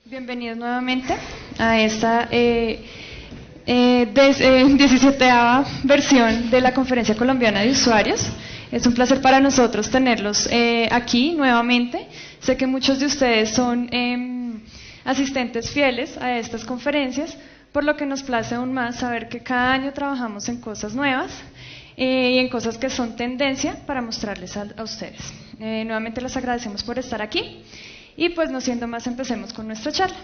Bienvenidos nuevamente a esta 17ª versión de la Conferencia Colombiana de Usuarios. Es un placer para nosotros tenerlos aquí nuevamente. Sé que muchos de ustedes son asistentes fieles a estas conferencias, por lo que nos place aún más saber que cada año trabajamos en cosas nuevas y en cosas que son tendencia para mostrarles a ustedes. Nuevamente les agradecemos por estar aquí. Y pues no siendo más, empecemos con nuestra charla.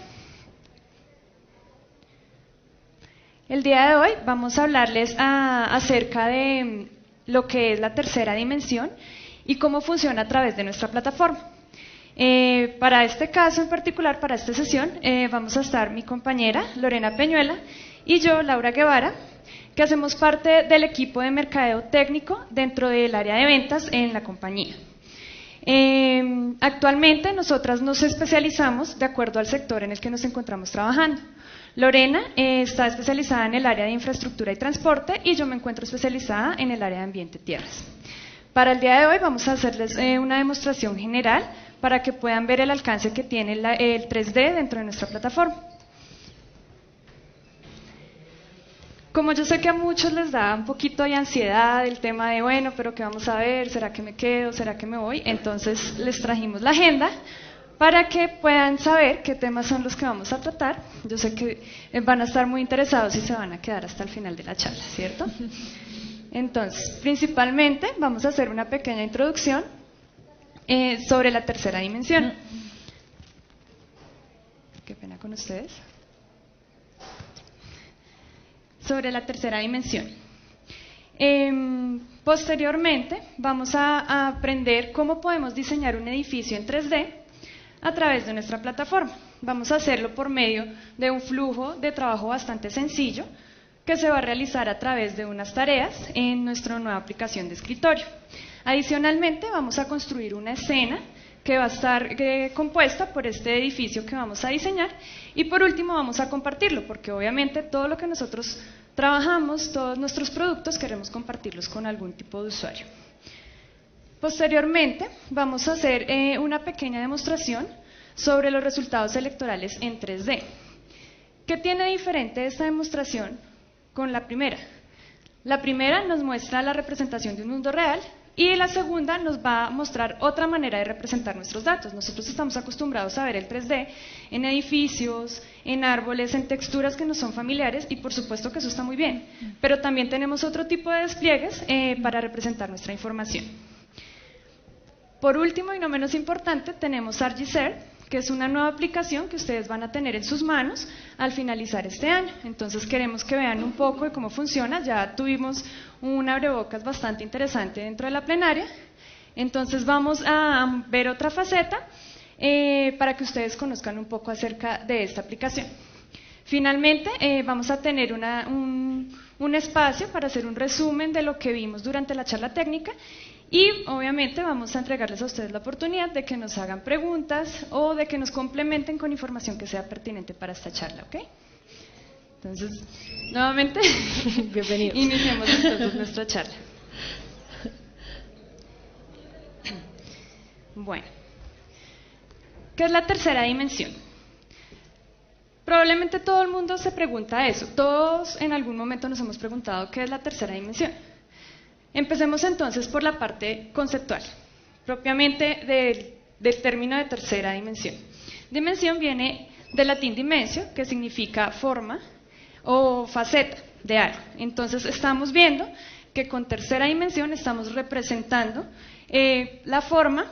El día de hoy vamos a hablarles acerca de lo que es la tercera dimensión y cómo funciona a través de nuestra plataforma. Para este caso en particular, para esta sesión, vamos a estar mi compañera Lorena Peñuela y yo, Laura Guevara, que hacemos parte del equipo de mercadeo técnico dentro del área de ventas en la compañía. Actualmente nosotras nos especializamos de acuerdo al sector en el que nos encontramos trabajando. Lorena está especializada en el área de infraestructura y transporte y yo me encuentro especializada en el área de ambiente y tierras. Para el día de hoy vamos a hacerles una demostración general para que puedan ver el alcance que tiene el 3D dentro de nuestra plataforma. Como yo sé que a muchos les da un poquito de ansiedad el tema de, bueno, pero ¿qué vamos a ver? ¿Será que me quedo? ¿Será que me voy? Entonces les trajimos la agenda para que puedan saber qué temas son los que vamos a tratar. Yo sé que van a estar muy interesados y se van a quedar hasta el final de la charla, ¿cierto? Entonces, principalmente vamos a hacer una pequeña introducción sobre la tercera dimensión. Qué pena con ustedes. Sobre la tercera dimensión. Posteriormente vamos a aprender cómo podemos diseñar un edificio en 3D a través de nuestra plataforma. Vamos a hacerlo por medio de un flujo de trabajo bastante sencillo que se va a realizar a través de unas tareas en nuestra nueva aplicación de escritorio. Adicionalmente vamos a construir una escena que va a estar compuesta por este edificio que vamos a diseñar y por último vamos a compartirlo porque obviamente todo lo que nosotros trabajamos, todos nuestros productos queremos compartirlos con algún tipo de usuario. Posteriormente vamos a hacer una pequeña demostración sobre los resultados electorales en 3D. ¿Qué tiene diferente esta demostración con la primera? La primera nos muestra la representación de un mundo real y la segunda nos va a mostrar otra manera de representar nuestros datos. Nosotros estamos acostumbrados a ver el 3D en edificios, en árboles, en texturas que nos son familiares y por supuesto que eso está muy bien, pero también tenemos otro tipo de despliegues para representar nuestra información. Por último y no menos importante, tenemos ArcGIS, que es una nueva aplicación que ustedes van a tener en sus manos al finalizar este año. Entonces queremos que vean un poco de cómo funciona. Ya tuvimos un abrebocas bastante interesante dentro de la plenaria. Entonces vamos a ver otra faceta para que ustedes conozcan un poco acerca de esta aplicación. Finalmente vamos a tener un espacio para hacer un resumen de lo que vimos durante la charla técnica y obviamente vamos a entregarles a ustedes la oportunidad de que nos hagan preguntas o de que nos complementen con información que sea pertinente para esta charla, ¿ok? Entonces, nuevamente, bienvenidos. Iniciamos entonces nuestra charla. Bueno, ¿qué es la tercera dimensión? Probablemente todo el mundo se pregunta eso. Todos en algún momento nos hemos preguntado qué es la tercera dimensión. Empecemos entonces por la parte conceptual, propiamente del término de tercera dimensión. Dimensión viene del latín dimensio, que significa forma o faceta de algo. Entonces estamos viendo que con tercera dimensión estamos representando la forma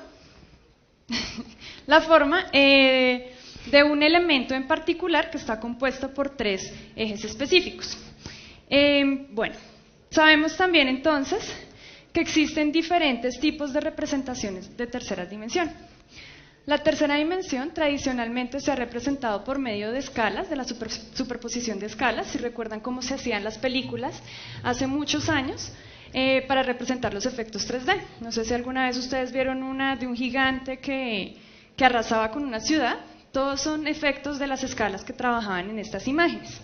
de un elemento en particular que está compuesto por 3 ejes específicos. Bueno, sabemos también entonces que existen diferentes tipos de representaciones de tercera dimensión. La tercera dimensión tradicionalmente se ha representado por medio de escalas, de la superposición de escalas, si recuerdan cómo se hacían las películas hace muchos años para representar los efectos 3D. No sé si alguna vez ustedes vieron una de un gigante que arrasaba con una ciudad. Todos son efectos de las escalas que trabajaban en estas imágenes.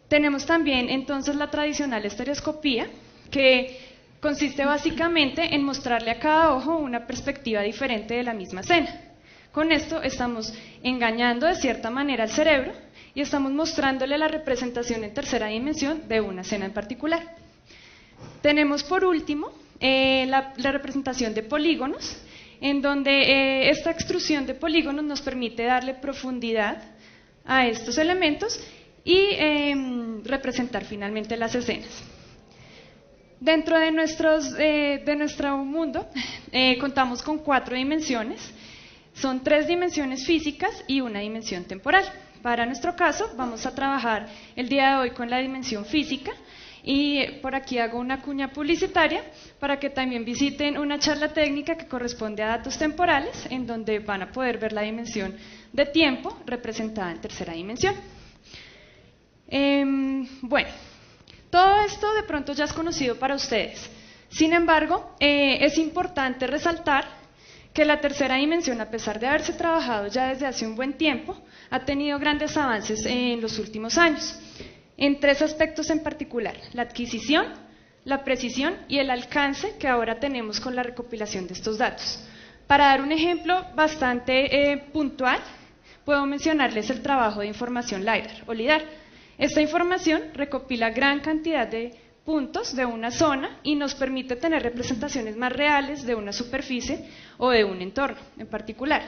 Tenemos también entonces la tradicional estereoscopía, que consiste básicamente en mostrarle a cada ojo una perspectiva diferente de la misma escena. Con esto estamos engañando de cierta manera al cerebro y estamos mostrándole la representación en tercera dimensión de una escena en particular. Tenemos por último la representación de polígonos, en donde esta extrusión de polígonos nos permite darle profundidad a estos elementos y representar finalmente las escenas. Dentro de nuestro mundo contamos con 4 dimensiones, son 3 dimensiones físicas y una dimensión temporal. Para nuestro caso vamos a trabajar el día de hoy con la dimensión física y por aquí hago una cuña publicitaria para que también visiten una charla técnica que corresponde a datos temporales, en donde van a poder ver la dimensión de tiempo representada en tercera dimensión. Bueno, todo esto de pronto ya es conocido para ustedes. Sin embargo, es importante resaltar que la tercera dimensión, a pesar de haberse trabajado ya desde hace un buen tiempo, ha tenido grandes avances en los últimos años, en 3 aspectos en particular: la adquisición, la precisión y el alcance que ahora tenemos con la recopilación de estos datos. Para dar un ejemplo bastante puntual, puedo mencionarles el trabajo de información LiDAR o LiDAR. Esta información recopila gran cantidad de puntos de una zona y nos permite tener representaciones más reales de una superficie o de un entorno en particular.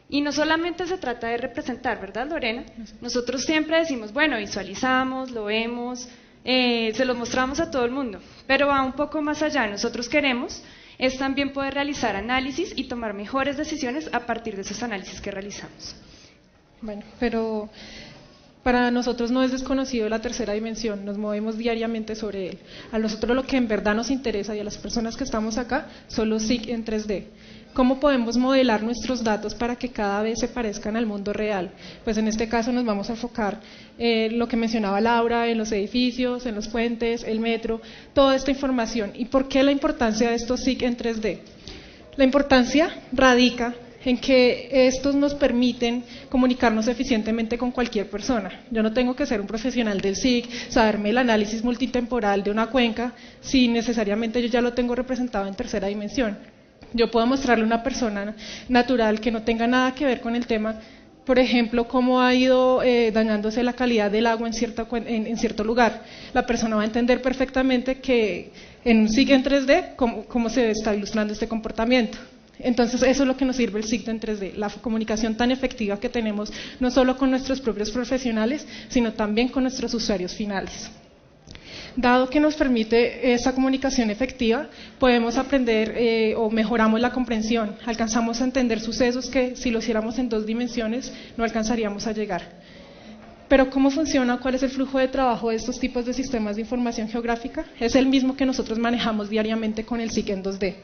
Y no solamente se trata de representar, ¿verdad, Lorena? Nosotros siempre decimos, bueno, visualizamos, lo vemos, se lo mostramos a todo el mundo, pero va un poco más allá. Nosotros queremos es también poder realizar análisis y tomar mejores decisiones a partir de esos análisis que realizamos. Bueno, pero para nosotros no es desconocido la tercera dimensión, nos movemos diariamente sobre él. A nosotros lo que en verdad nos interesa y a las personas que estamos acá son los SIG en 3D. ¿Cómo podemos modelar nuestros datos para que cada vez se parezcan al mundo real? Pues en este caso nos vamos a enfocar en lo que mencionaba Laura, en los edificios, en los puentes, el metro, toda esta información. ¿Y por qué la importancia de estos SIG en 3D? La importancia radica en que estos nos permiten comunicarnos eficientemente con cualquier persona. Yo no tengo que ser un profesional del SIG, saberme el análisis multitemporal de una cuenca, si necesariamente yo ya lo tengo representado en tercera dimensión. Yo puedo mostrarle a una persona natural que no tenga nada que ver con el tema, por ejemplo, cómo ha ido dañándose la calidad del agua en cierto lugar. La persona va a entender perfectamente que en un SIG en 3D cómo se está ilustrando este comportamiento. Entonces eso es lo que nos sirve el SIG en 3D, la comunicación tan efectiva que tenemos no solo con nuestros propios profesionales, sino también con nuestros usuarios finales. Dado que nos permite esa comunicación efectiva, podemos aprender o mejoramos la comprensión, alcanzamos a entender sucesos que si lo hiciéramos en 2 dimensiones no alcanzaríamos a llegar. Pero ¿cómo funciona? ¿Cuál es el flujo de trabajo de estos tipos de sistemas de información geográfica? Es el mismo que nosotros manejamos diariamente con el SIG en 2D.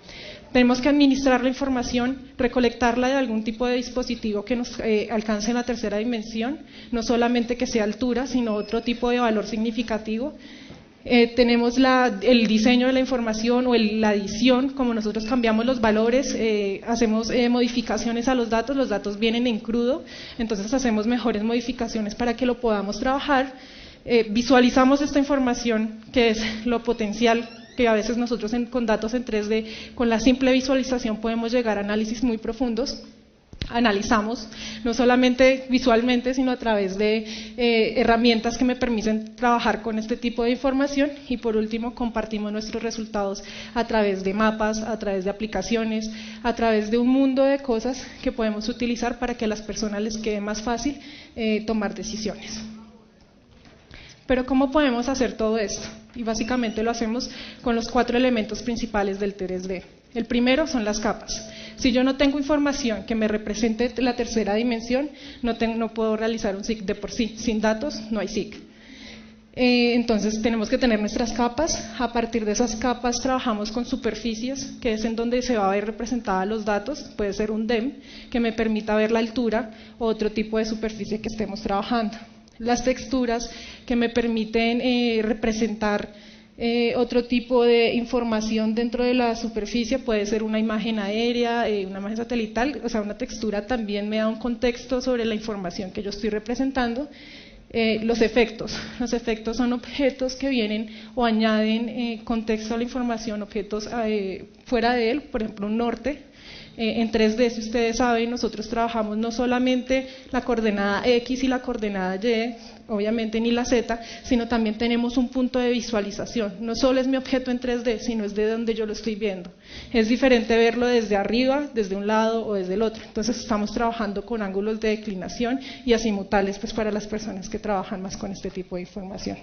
Tenemos que administrar la información, recolectarla de algún tipo de dispositivo que nos alcance en la tercera dimensión, no solamente que sea altura, sino otro tipo de valor significativo. Tenemos el diseño de la información o la adición, como nosotros cambiamos los valores, hacemos modificaciones a los datos vienen en crudo, entonces hacemos mejores modificaciones para que lo podamos trabajar, visualizamos esta información que es lo potencial, que a veces nosotros con datos en 3D, con la simple visualización podemos llegar a análisis muy profundos. Analizamos, no solamente visualmente, sino a través de herramientas que me permiten trabajar con este tipo de información y por último compartimos nuestros resultados a través de mapas, a través de aplicaciones, a través de un mundo de cosas que podemos utilizar para que a las personas les quede más fácil tomar decisiones. Pero ¿cómo podemos hacer todo esto? Y básicamente lo hacemos con los 4 elementos principales del 3D. El primero son las capas. Si yo no tengo información que me represente la tercera dimensión, no puedo realizar un SIG de por sí. Sin datos no hay SIG. Entonces tenemos que tener nuestras capas. A partir de esas capas trabajamos con superficies, que es en donde se va a ver representada los datos. Puede ser un DEM que me permita ver la altura o otro tipo de superficie que estemos trabajando. Las texturas que me permiten representar otro tipo de información dentro de la superficie, puede ser una imagen aérea, una imagen satelital, o sea, una textura también me da un contexto sobre la información que yo estoy representando. Los efectos son objetos que vienen o añaden contexto a la información, objetos fuera de él, por ejemplo un norte, En 3D, si ustedes saben, nosotros trabajamos no solamente la coordenada X y la coordenada Y, obviamente ni la Z, sino también tenemos un punto de visualización. No solo es mi objeto en 3D, sino es de donde yo lo estoy viendo. Es diferente verlo desde arriba, desde un lado o desde el otro. Entonces estamos trabajando con ángulos de declinación y azimutales, pues para las personas que trabajan más con este tipo de información.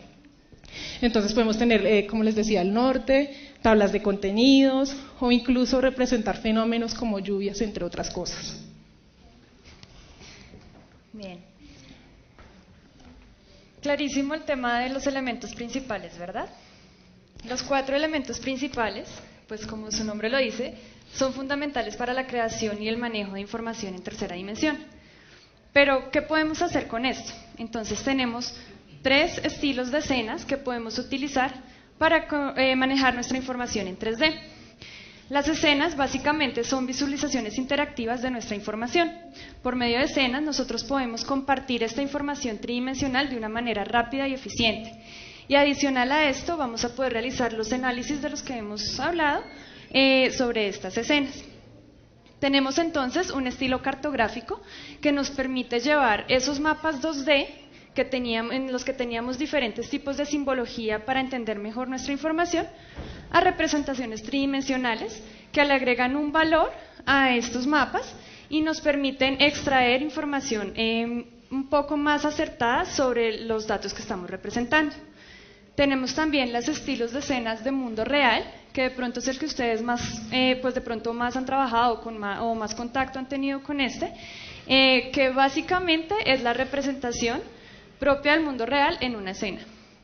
Entonces podemos tener, como les decía, el norte, tablas de contenidos o incluso representar fenómenos como lluvias, entre otras cosas. Bien. Clarísimo el tema de los elementos principales, ¿verdad? Los 4 elementos principales, pues como su nombre lo dice, son fundamentales para la creación y el manejo de información en tercera dimensión. Pero, ¿qué podemos hacer con esto? Entonces tenemos 3 estilos de escenas que podemos utilizar para manejar nuestra información en 3D. Las escenas básicamente son visualizaciones interactivas de nuestra información. Por medio de escenas nosotros podemos compartir esta información tridimensional de una manera rápida y eficiente. Y adicional a esto vamos a poder realizar los análisis de los que hemos hablado sobre estas escenas. Tenemos entonces un estilo cartográfico que nos permite llevar esos mapas 2D en los que teníamos diferentes tipos de simbología para entender mejor nuestra información, a representaciones tridimensionales que le agregan un valor a estos mapas y nos permiten extraer información un poco más acertada sobre los datos que estamos representando. Tenemos también los estilos de escenas de mundo real, que de pronto es el que ustedes más, pues de pronto más han trabajado o más contacto han tenido con que básicamente es la representación propia del mundo real en una escena.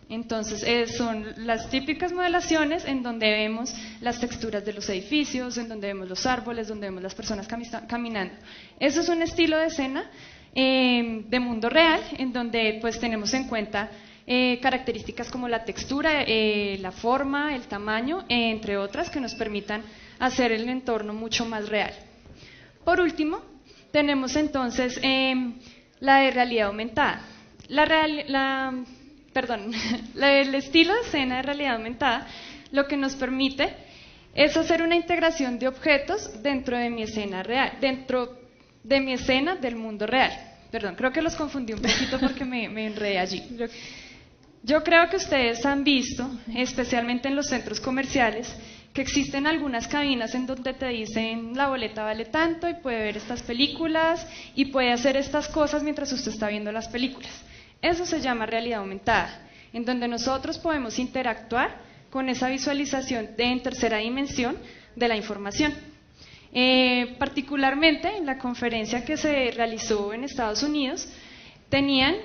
Entonces son las típicas modelaciones en donde vemos las texturas de los edificios, en donde vemos los árboles, donde vemos las personas caminando. Eso es un estilo de escena de mundo real, en donde pues tenemos en cuenta características como la textura, la forma, el tamaño, entre otras, que nos permitan hacer el entorno mucho más real. Por último, tenemos entonces la de realidad aumentada. El estilo de escena de realidad aumentada lo que nos permite es hacer una integración de objetos dentro de mi escena real, dentro de mi escena del mundo real. Perdón, creo que los confundí un poquito porque me enredé allí. Yo creo que ustedes han visto, especialmente en los centros comerciales, que existen algunas cabinas en donde te dicen la boleta vale tanto y puede ver estas películas y puede hacer estas cosas mientras usted está viendo las películas. Eso se llama realidad aumentada, en donde nosotros podemos interactuar con esa visualización en tercera dimensión de la información. Particularmente en la conferencia que se realizó en Estados Unidos, tenían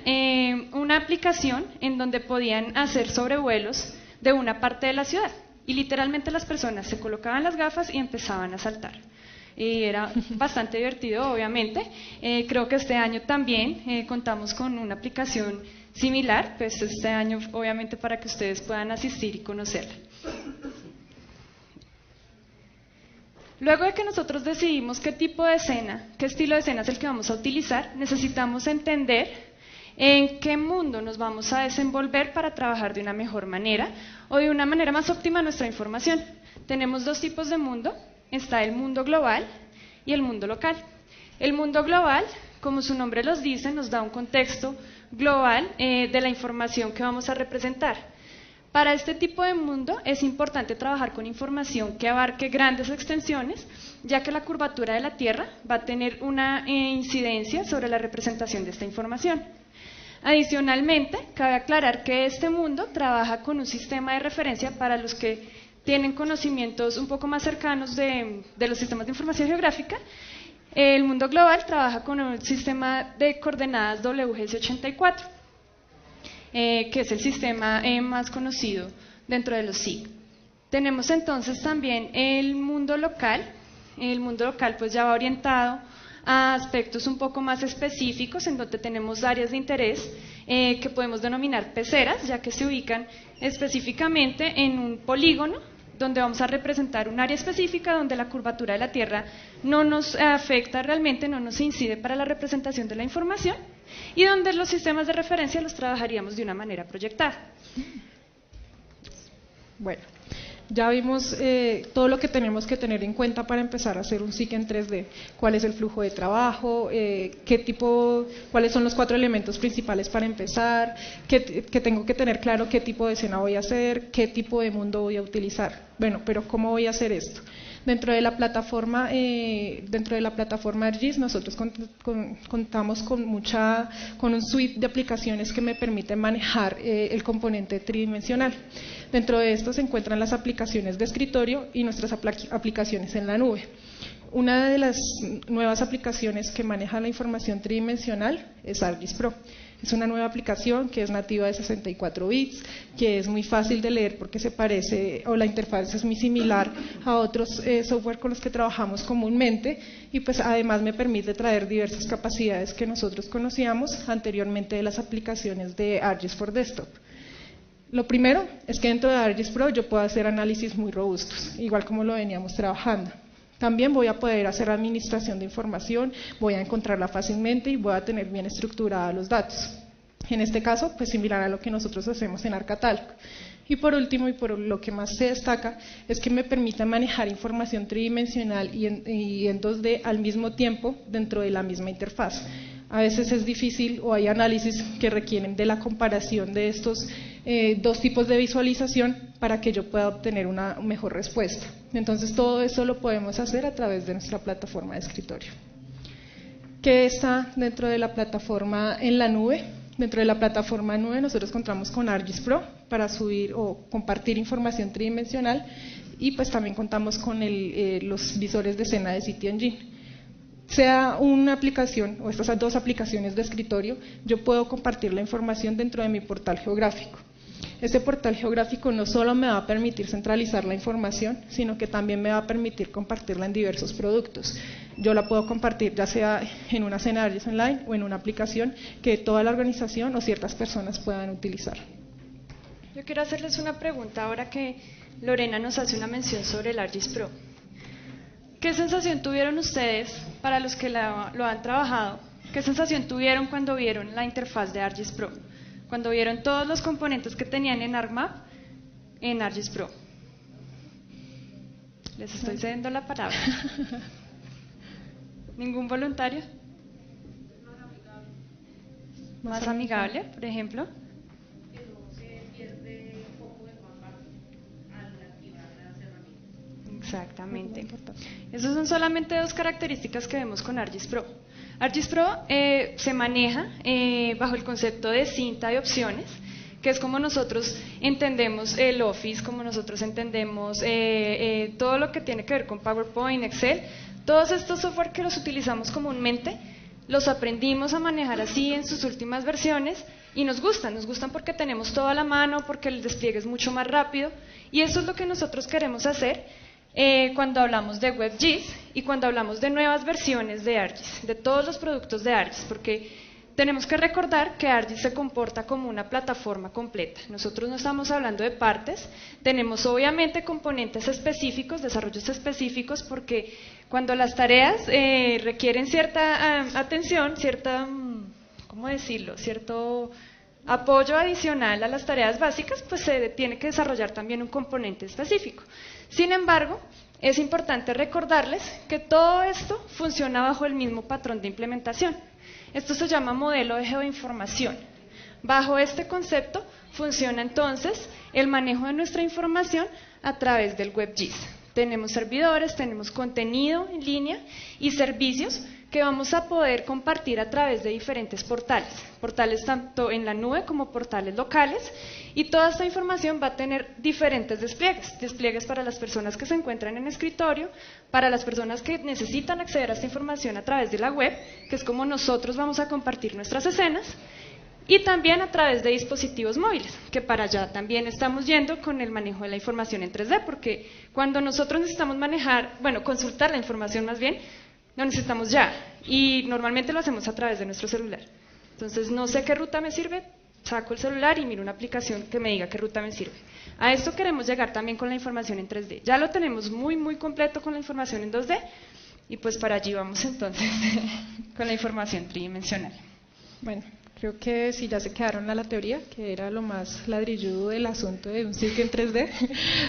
una aplicación en donde podían hacer sobrevuelos de una parte de la ciudad y literalmente las personas se colocaban las gafas y empezaban a saltar. Y era bastante divertido, obviamente. Creo que este año también contamos con una aplicación similar, pues este año obviamente para que ustedes puedan asistir y conocerla. Luego de que nosotros decidimos qué tipo de escena, qué estilo de escena es el que vamos a utilizar, necesitamos entender en qué mundo nos vamos a desenvolver para trabajar de una mejor manera o de una manera más óptima nuestra información. Tenemos 2 tipos de mundo. Está el mundo global y el mundo local. El mundo global, como su nombre los dice, nos da un contexto global de la información que vamos a representar. Para este tipo de mundo es importante trabajar con información que abarque grandes extensiones, ya que la curvatura de la Tierra va a tener una incidencia sobre la representación de esta información. Adicionalmente, cabe aclarar que este mundo trabaja con un sistema de referencia para los que tienen conocimientos un poco más cercanos de los sistemas de información geográfica. El mundo global trabaja con un sistema de coordenadas WGS84, que es el sistema más conocido dentro de los SIG. Tenemos entonces también el mundo local. El mundo local pues ya va orientado a aspectos un poco más específicos, en donde tenemos áreas de interés que podemos denominar peceras, ya que se ubican específicamente en un polígono donde vamos a representar un área específica donde la curvatura de la Tierra no nos afecta realmente, no nos incide para la representación de la información y donde los sistemas de referencia los trabajaríamos de una manera proyectada. Bueno, Ya vimos todo lo que tenemos que tener en cuenta para empezar a hacer un SIG en 3D. ¿Cuál es el flujo de trabajo? ¿Cuáles son los 4 elementos principales para empezar? Que tengo que tener claro qué tipo de escena voy a hacer, qué tipo de mundo voy a utilizar. Bueno, pero ¿cómo voy a hacer esto? Dentro de la plataforma ArcGIS nosotros contamos con un suite de aplicaciones que me permiten manejar el componente tridimensional. Dentro de esto se encuentran las aplicaciones de escritorio y nuestras aplicaciones en la nube. Una de las nuevas aplicaciones que maneja la información tridimensional es ArcGIS Pro. Es una nueva aplicación que es nativa de 64 bits, que es muy fácil de leer porque se parece, o la interfaz es muy similar a otros software con los que trabajamos comúnmente, y pues además me permite traer diversas capacidades que nosotros conocíamos anteriormente de las aplicaciones de ArcGIS for Desktop. Lo primero es que dentro de ArcGIS Pro yo puedo hacer análisis muy robustos, igual como lo veníamos trabajando. También voy a poder hacer administración de información, voy a encontrarla fácilmente y voy a tener bien estructurados los datos. En este caso, pues similar a lo que nosotros hacemos en ArcCatalog. Y por último, y por lo que más se destaca, es que me permite manejar información tridimensional y en 2D al mismo tiempo dentro de la misma interfaz. A veces es difícil o hay análisis que requieren de la comparación de estos dos tipos de visualización para que yo pueda obtener una mejor respuesta. Entonces todo eso lo podemos hacer a través de nuestra plataforma de escritorio. ¿Qué está dentro de la plataforma en la nube? Dentro de la plataforma en nube nosotros contamos con ArcGIS Pro para subir o compartir información tridimensional, y pues también contamos con los visores de escena de CityEngine. Sea una aplicación o estas 2 aplicaciones de escritorio, yo puedo compartir la información dentro de mi portal geográfico. Este portal geográfico no solo me va a permitir centralizar la información, sino que también me va a permitir compartirla en diversos productos. Yo la puedo compartir ya sea en una escena ArcGIS Online o en una aplicación que toda la organización o ciertas personas puedan utilizar. Yo quiero hacerles una pregunta ahora que Lorena nos hace una mención sobre el ArcGIS Pro. ¿Qué sensación tuvieron ustedes, para los que lo han trabajado, qué sensación tuvieron cuando vieron la interfaz de ArcGIS Pro? Cuando vieron todos los componentes que tenían en ArcMap en ArcGIS Pro. Les estoy cediendo la palabra. ¿Ningún voluntario? Más amigable, por ejemplo. Que no se pierde foco de mapa al activar las herramientas. Exactamente. Esas son solamente 2 características que vemos con ArcGIS Pro. ArcGIS Pro se maneja bajo el concepto de cinta de opciones, que es como nosotros entendemos el Office, como nosotros entendemos todo lo que tiene que ver con PowerPoint, Excel. Todos estos software que los utilizamos comúnmente, los aprendimos a manejar así en sus últimas versiones y nos gustan porque tenemos todo a la mano, porque el despliegue es mucho más rápido, y eso es lo que nosotros queremos hacer cuando hablamos de WebGIS y cuando hablamos de nuevas versiones de ArcGIS, de todos los productos de ArcGIS, porque tenemos que recordar que ArcGIS se comporta como una plataforma completa. Nosotros no estamos hablando de partes, tenemos obviamente componentes específicos, desarrollos específicos, porque cuando las tareas requieren cierta atención, ¿cómo decirlo?, cierto apoyo adicional a las tareas básicas, pues se tiene que desarrollar también un componente específico. Sin embargo, es importante recordarles que todo esto funciona bajo el mismo patrón de implementación. Esto se llama modelo de geoinformación. Bajo este concepto funciona entonces el manejo de nuestra información a través del WebGIS. Tenemos servidores, tenemos contenido en línea y servicios que vamos a poder compartir a través de diferentes portales tanto en la nube como portales locales, y toda esta información va a tener diferentes despliegues para las personas que se encuentran en escritorio, para las personas que necesitan acceder a esta información a través de la web, que es como nosotros vamos a compartir nuestras escenas, y también a través de dispositivos móviles, que para allá también estamos yendo con el manejo de la información en 3D, porque cuando nosotros necesitamos consultar la información más bien, lo necesitamos ya, y normalmente lo hacemos a través de nuestro celular. Entonces, no sé qué ruta me sirve, saco el celular y miro una aplicación que me diga qué ruta me sirve. A esto queremos llegar también con la información en 3D. Ya lo tenemos muy, muy completo con la información en 2D, y pues para allí vamos entonces con la información tridimensional. Bueno, Creo que si ya se quedaron a la teoría, que era lo más ladrilludo del asunto de un SIG en 3D,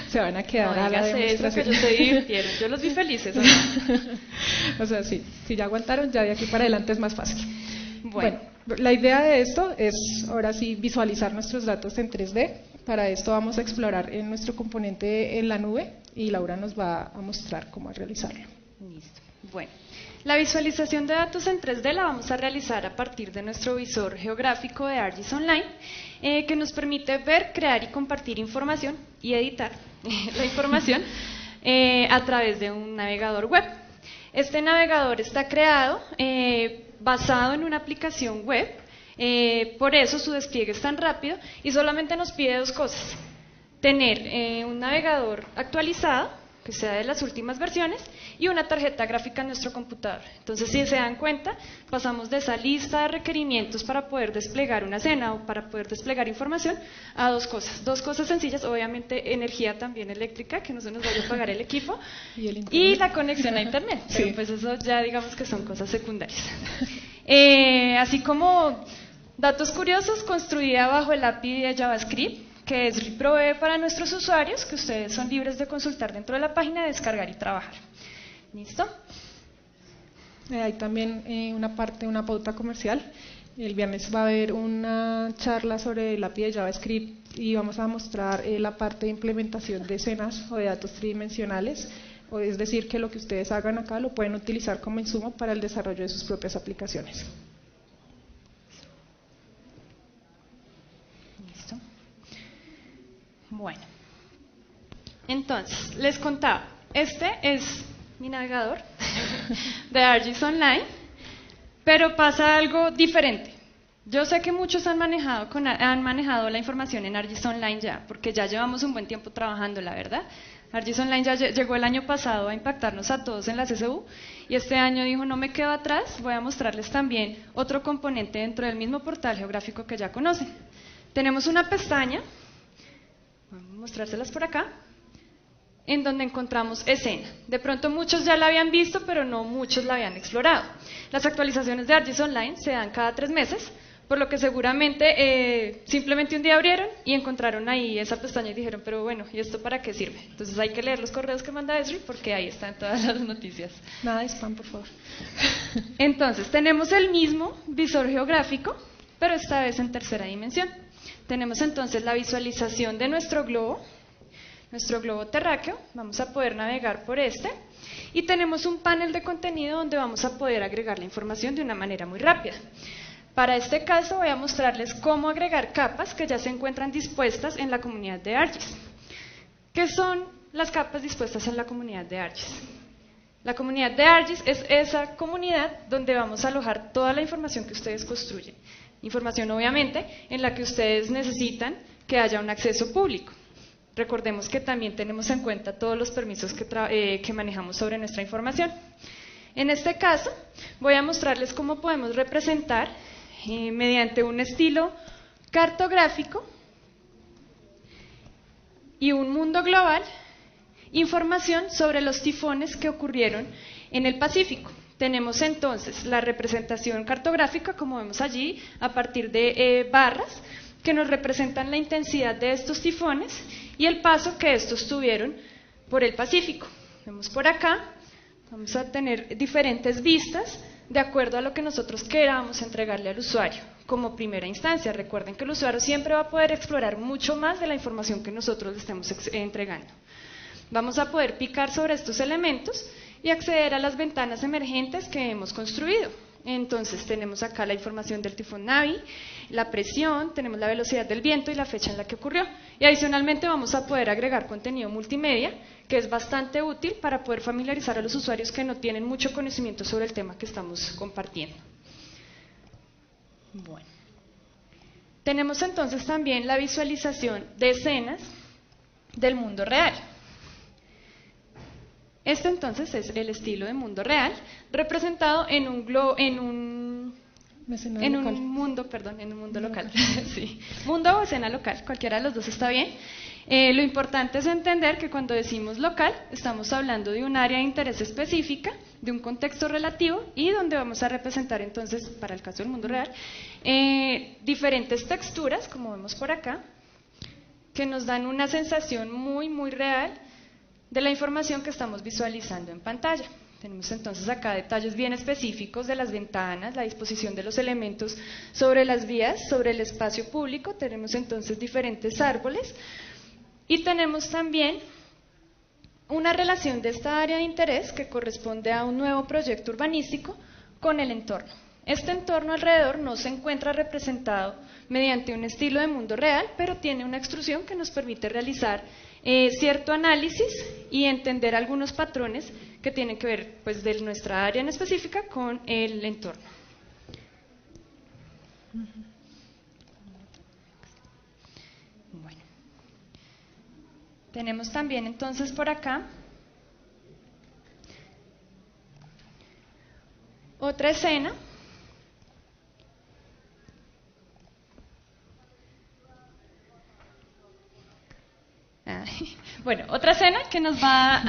se van a quedar No a la digas eso, demostración. que ellos se divirtieron. Yo los vi felices. ¿O no? O sea, sí, si ya aguantaron, ya de aquí para adelante es más fácil. Bueno. La idea de esto es ahora sí visualizar nuestros datos en 3D. Para esto vamos a explorar en nuestro componente en la nube y Laura nos va a mostrar cómo realizarlo. Listo. Bueno, la visualización de datos en 3D la vamos a realizar a partir de nuestro visor geográfico de ArcGIS Online, que nos permite ver, crear y compartir información y editar la información a través de un navegador web. Este navegador está creado basado en una aplicación web, por eso su despliegue es tan rápido y solamente nos pide dos cosas: tener un navegador actualizado, que sea de las últimas versiones, y una tarjeta gráfica en nuestro computador. Entonces, si se dan cuenta, pasamos de esa lista de requerimientos para poder desplegar una escena o para poder desplegar información a dos cosas sencillas, obviamente energía también eléctrica, que no se nos vaya a pagar el equipo, y la conexión a internet, pero Sí. pues eso ya digamos que son cosas secundarias. Así como datos curiosos, construida bajo el API de JavaScript, que es provee para nuestros usuarios, que ustedes son libres de consultar dentro de la página, descargar y trabajar. ¿Listo? Hay también una pauta comercial. El viernes va a haber una charla sobre el API de JavaScript y vamos a mostrar la parte de implementación de escenas o de datos tridimensionales, es decir, que lo que ustedes hagan acá lo pueden utilizar como insumo para el desarrollo de sus propias aplicaciones. ¿Listo? Bueno, entonces, les contaba, este es mi navegador de ArcGIS Online, pero pasa algo diferente. Yo sé que muchos han manejado la información en ArcGIS Online ya, porque ya llevamos un buen tiempo trabajando, la verdad. ArcGIS Online ya llegó el año pasado a impactarnos a todos en la CSU, y este año dijo, no me quedo atrás, voy a mostrarles también otro componente dentro del mismo portal geográfico que ya conocen. Tenemos una pestaña, vamos a mostrárselas por acá, en donde encontramos escena. De pronto muchos ya la habían visto, pero no muchos la habían explorado. Las actualizaciones de ArcGIS Online se dan cada 3 meses, por lo que seguramente simplemente un día abrieron y encontraron ahí esa pestaña y dijeron, pero bueno, ¿y esto para qué sirve? Entonces hay que leer los correos que manda Esri, porque ahí están todas las noticias. Nada de spam, por favor. Entonces, tenemos el mismo visor geográfico, pero esta vez en tercera dimensión. Tenemos entonces la visualización de nuestro globo terráqueo, vamos a poder navegar por este, y tenemos un panel de contenido donde vamos a poder agregar la información de una manera muy rápida. Para este caso voy a mostrarles cómo agregar capas que ya se encuentran dispuestas en la comunidad de ArcGIS. ¿Qué son las capas dispuestas en la comunidad de ArcGIS? La comunidad de ArcGIS es esa comunidad donde vamos a alojar toda la información que ustedes construyen. Información, obviamente, en la que ustedes necesitan que haya un acceso público. Recordemos que también tenemos en cuenta todos los permisos que manejamos sobre nuestra información. En este caso, voy a mostrarles cómo podemos representar mediante un estilo cartográfico y un mundo global información sobre los tifones que ocurrieron en el Pacífico. Tenemos entonces la representación cartográfica, como vemos allí, a partir de barras que nos representan la intensidad de estos tifones y el paso que estos tuvieron por el Pacífico. Vemos por acá, vamos a tener diferentes vistas de acuerdo a lo que nosotros queramos entregarle al usuario como primera instancia. Recuerden que el usuario siempre va a poder explorar mucho más de la información que nosotros le estemos entregando. Vamos a poder picar sobre estos elementos y acceder a las ventanas emergentes que hemos construido. Entonces tenemos acá la información del tifón Navi, la presión, tenemos la velocidad del viento y la fecha en la que ocurrió. Y adicionalmente vamos a poder agregar contenido multimedia, que es bastante útil para poder familiarizar a los usuarios que no tienen mucho conocimiento sobre el tema que estamos compartiendo. Bueno. Tenemos entonces también la visualización de escenas del mundo real. Este entonces es el estilo de mundo real, representado en un mundo local. Sí. Mundo o escena local, cualquiera de los dos está bien. Lo importante es entender que cuando decimos local, estamos hablando de un área de interés específica, de un contexto relativo y donde vamos a representar entonces, para el caso del mundo real, diferentes texturas, como vemos por acá, que nos dan una sensación muy, muy real de la información que estamos visualizando en pantalla. Tenemos entonces acá detalles bien específicos de las ventanas, la disposición de los elementos sobre las vías, sobre el espacio público. Tenemos entonces diferentes árboles y tenemos también una relación de esta área de interés que corresponde a un nuevo proyecto urbanístico con el entorno. Este entorno alrededor no se encuentra representado mediante un estilo de mundo real, pero tiene una extrusión que nos permite realizar cierto análisis y entender algunos patrones que tienen que ver pues, de nuestra área en específica con el entorno. Bueno. Tenemos también entonces por acá otra escena. Bueno, otra escena que nos va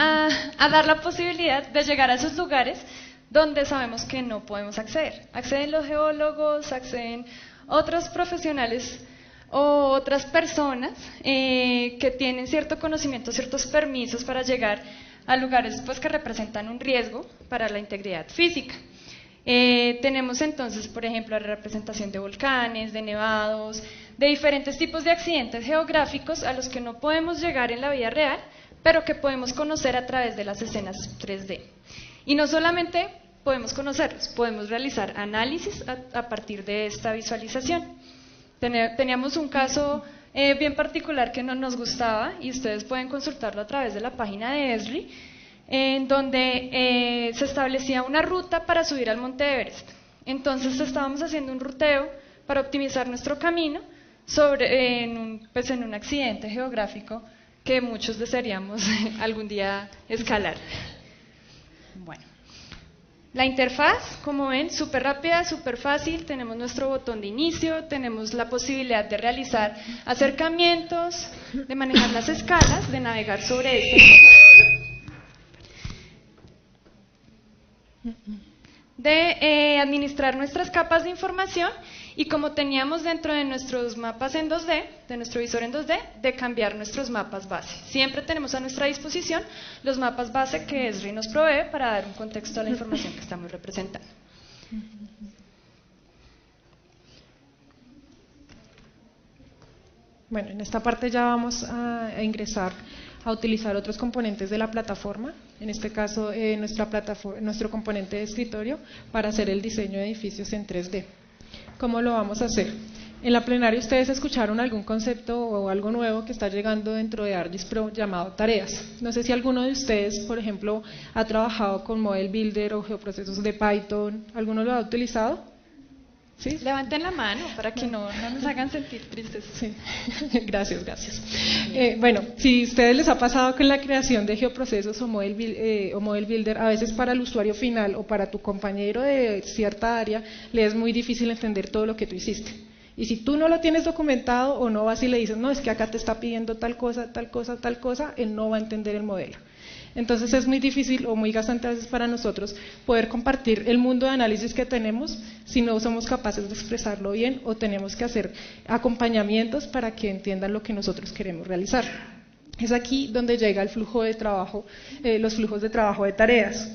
a dar la posibilidad de llegar a esos lugares donde sabemos que no podemos acceder. Acceden los geólogos, acceden otros profesionales o otras personas que tienen cierto conocimiento, ciertos permisos para llegar a lugares pues, que representan un riesgo para la integridad física. Tenemos entonces, por ejemplo, la representación de volcanes, de nevados, de diferentes tipos de accidentes geográficos a los que no podemos llegar en la vida real, pero que podemos conocer a través de las escenas 3D. Y no solamente podemos conocerlos, podemos realizar análisis a partir de esta visualización. Teníamos un caso bien particular que no nos gustaba y ustedes pueden consultarlo a través de la página de Esri, en donde se establecía una ruta para subir al Monte Everest. Entonces estábamos haciendo un ruteo para optimizar nuestro camino en un accidente geográfico que muchos desearíamos algún día escalar. Bueno, la interfaz, como ven, súper rápida, súper fácil. Tenemos nuestro botón de inicio, tenemos la posibilidad de realizar acercamientos, de manejar las escalas, de navegar sobre este, de administrar nuestras capas de información y como teníamos dentro de nuestros mapas en 2D, de nuestro visor en 2D, de cambiar nuestros mapas base. Siempre tenemos a nuestra disposición los mapas base que Esri nos provee para dar un contexto a la información que estamos representando. Bueno, en esta parte ya vamos a ingresar a utilizar otros componentes de la plataforma, en este caso nuestro componente de escritorio, para hacer el diseño de edificios en 3D. ¿Cómo lo vamos a hacer? En la plenaria ustedes escucharon algún concepto o algo nuevo que está llegando dentro de ArcGIS Pro llamado tareas. No sé si alguno de ustedes, por ejemplo, ha trabajado con Model Builder o geoprocesos de Python. ¿Alguno lo ha utilizado? ¿Sí? Levanten la mano para que no nos hagan sentir tristes. Sí. Gracias. Bueno, si a ustedes les ha pasado con la creación de geoprocesos o Model Builder, a veces para el usuario final o para tu compañero de cierta área, le es muy difícil entender todo lo que tú hiciste. Y si tú no lo tienes documentado o no vas y le dices, no, es que acá te está pidiendo tal cosa, él no va a entender el modelo. Entonces es muy difícil o muy gastante a veces para nosotros poder compartir el mundo de análisis que tenemos si no somos capaces de expresarlo bien o tenemos que hacer acompañamientos para que entiendan lo que nosotros queremos realizar. Es aquí donde llega el flujo de trabajo, los flujos de trabajo de tareas.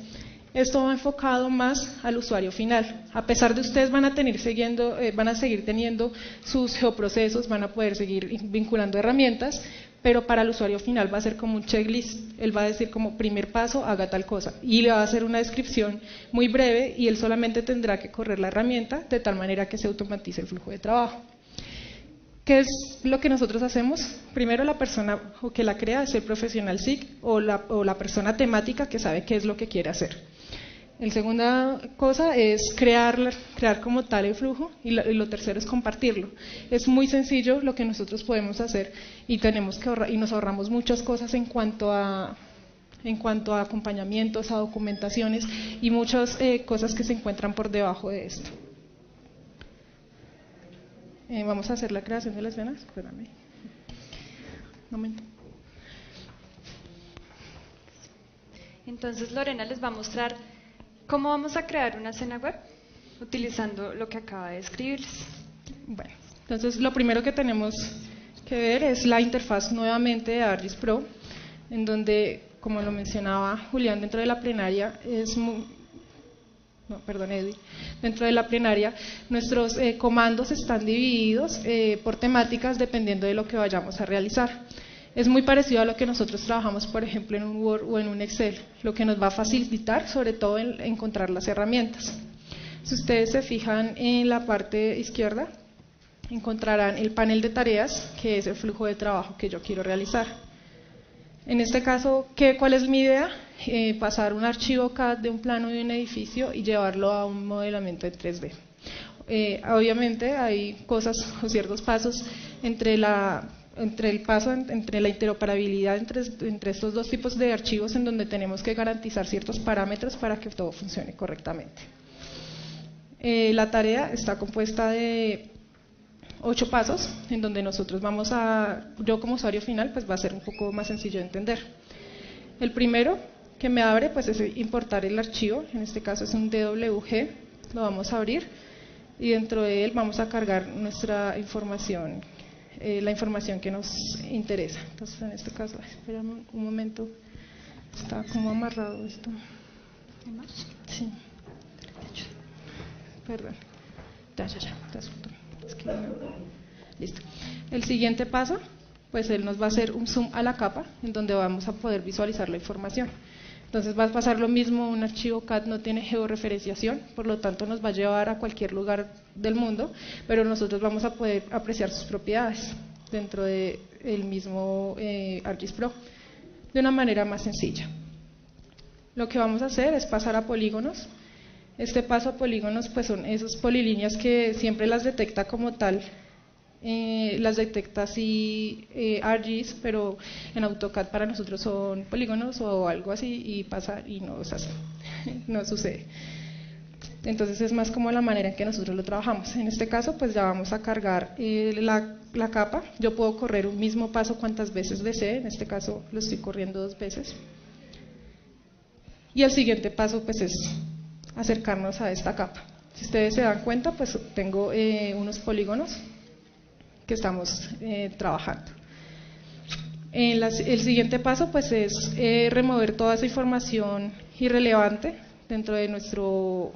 Esto va enfocado más al usuario final. A pesar de ustedes van a seguir teniendo sus geoprocesos, van a poder seguir vinculando herramientas, pero para el usuario final va a ser como un checklist. Él va a decir como primer paso, haga tal cosa, y le va a hacer una descripción muy breve y él solamente tendrá que correr la herramienta de tal manera que se automatice el flujo de trabajo. ¿Qué es lo que nosotros hacemos? Primero, la persona que la crea es el profesional SIG o la persona temática que sabe qué es lo que quiere hacer. La segunda cosa es crear como tal el flujo y lo tercero es compartirlo. Es muy sencillo lo que nosotros podemos hacer y nos ahorramos muchas cosas en cuanto a acompañamientos, a documentaciones y muchas cosas que se encuentran por debajo de esto. Vamos a hacer la creación de la escena. Espérame. Un momento. Entonces Lorena les va a mostrar cómo vamos a crear una escena web utilizando lo que acaba de escribirles. Bueno, entonces lo primero que tenemos que ver es la interfaz nuevamente de ArcGIS Pro, en donde, como lo mencionaba Julián, dentro de la plenaria dentro de la plenaria nuestros comandos están divididos por temáticas dependiendo de lo que vayamos a realizar. Es muy parecido a lo que nosotros trabajamos, por ejemplo, en un Word o en un Excel, lo que nos va a facilitar sobre todo en encontrar las herramientas. Si ustedes se fijan en la parte izquierda, encontrarán el panel de tareas, que es el flujo de trabajo que yo quiero realizar. En este caso, ¿cuál es mi idea? Pasar un archivo CAD de un plano de un edificio y llevarlo a un modelamiento en 3D. Obviamente hay cosas o ciertos pasos entre la interoperabilidad entre estos dos tipos de archivos, en donde tenemos que garantizar ciertos parámetros para que todo funcione correctamente. La tarea está compuesta de 8 pasos, en donde nosotros yo como usuario final, pues va a ser un poco más sencillo de entender. El primero que me abre, pues es importar el archivo, en este caso es un DWG, lo vamos a abrir y dentro de él vamos a cargar nuestra información, la información que nos interesa. Entonces en este caso, espérame un momento, está como amarrado esto. Sí. Perdón. Ya. Listo. El siguiente paso, pues él nos va a hacer un zoom a la capa, en donde vamos a poder visualizar la información. Entonces va a pasar lo mismo, un archivo CAD no tiene georreferenciación, por lo tanto nos va a llevar a cualquier lugar del mundo, pero nosotros vamos a poder apreciar sus propiedades dentro del mismo ArcGIS Pro, de una manera más sencilla. Lo que vamos a hacer es pasar a polígonos. Este paso a polígonos, pues son esas polilíneas que siempre las detecta como tal, las detecta así ArcGIS, pero en AutoCAD para nosotros son polígonos o algo así, y pasa y no es así, no sucede. Entonces es más como la manera en que nosotros lo trabajamos. En este caso, pues ya vamos a cargar la capa. Yo puedo correr un mismo paso cuantas veces desee, en este caso lo estoy corriendo 2 veces. Y el siguiente paso, pues es acercarnos a esta capa. Si ustedes se dan cuenta, pues tengo unos polígonos que estamos trabajando. El siguiente paso, pues es remover toda esa información irrelevante dentro de nuestro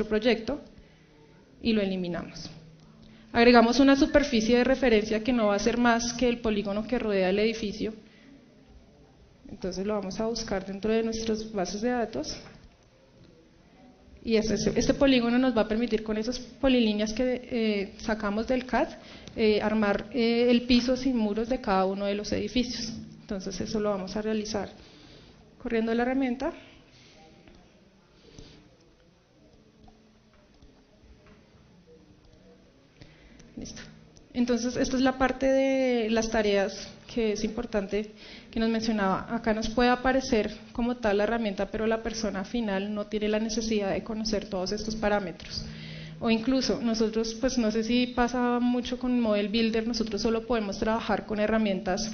proyecto y lo eliminamos. Agregamos una superficie de referencia que no va a ser más que el polígono que rodea el edificio. Entonces lo vamos a buscar dentro de nuestras bases de datos. Y este polígono nos va a permitir, con esas polilíneas que sacamos del CAD, armar el piso sin muros de cada uno de los edificios. Entonces eso lo vamos a realizar corriendo la herramienta. Listo. Entonces esta es la parte de las tareas que es importante que nos mencionaba. Acá nos puede aparecer como tal la herramienta, pero la persona final no tiene la necesidad de conocer todos estos parámetros. O incluso nosotros, pues no sé si pasa mucho con Model Builder, nosotros solo podemos trabajar con herramientas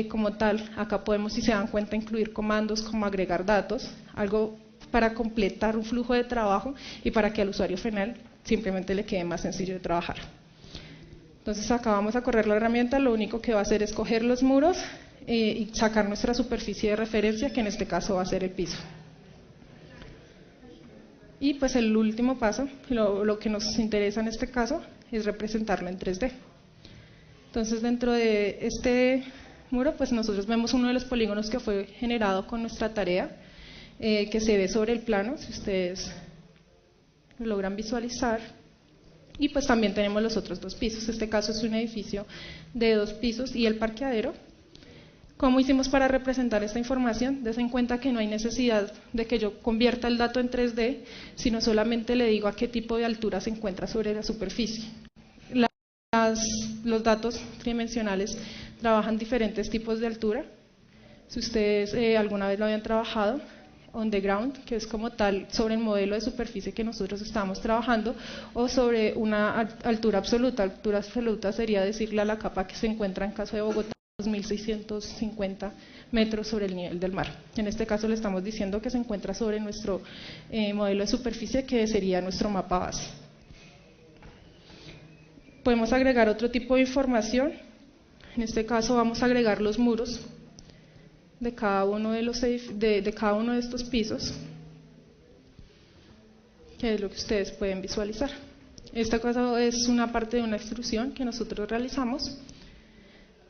como tal. Acá podemos, si se dan cuenta, incluir comandos como agregar datos, algo para completar un flujo de trabajo y para que al usuario final simplemente le quede más sencillo de trabajar. Entonces acá vamos a correr la herramienta, lo único que va a hacer es coger los muros y sacar nuestra superficie de referencia, que en este caso va a ser el piso. Y pues el último paso, lo que nos interesa en este caso, es representarlo en 3D. Entonces dentro de este muro, pues nosotros vemos uno de los polígonos que fue generado con nuestra tarea, que se ve sobre el plano, si ustedes lo logran visualizar. Y pues también tenemos los otros 2 pisos. Este caso es un edificio de 2 pisos y el parqueadero. ¿Cómo hicimos para representar esta información? Des en cuenta que no hay necesidad de que yo convierta el dato en 3D, sino solamente le digo a qué tipo de altura se encuentra sobre la superficie. Los datos tridimensionales trabajan diferentes tipos de altura. Si ustedes alguna vez lo habían trabajado, on the ground, que es como tal sobre el modelo de superficie que nosotros estamos trabajando, o sobre una altura absoluta. Altura absoluta sería decirle a la capa que se encuentra en caso de Bogotá 2.650 metros sobre el nivel del mar. En este caso le estamos diciendo que se encuentra sobre nuestro modelo de superficie, que sería nuestro mapa base. Podemos agregar otro tipo de información. En este caso vamos a agregar los muros de cada uno de cada uno de estos pisos, que es lo que ustedes pueden visualizar. Esta cosa es una parte de una extrusión que nosotros realizamos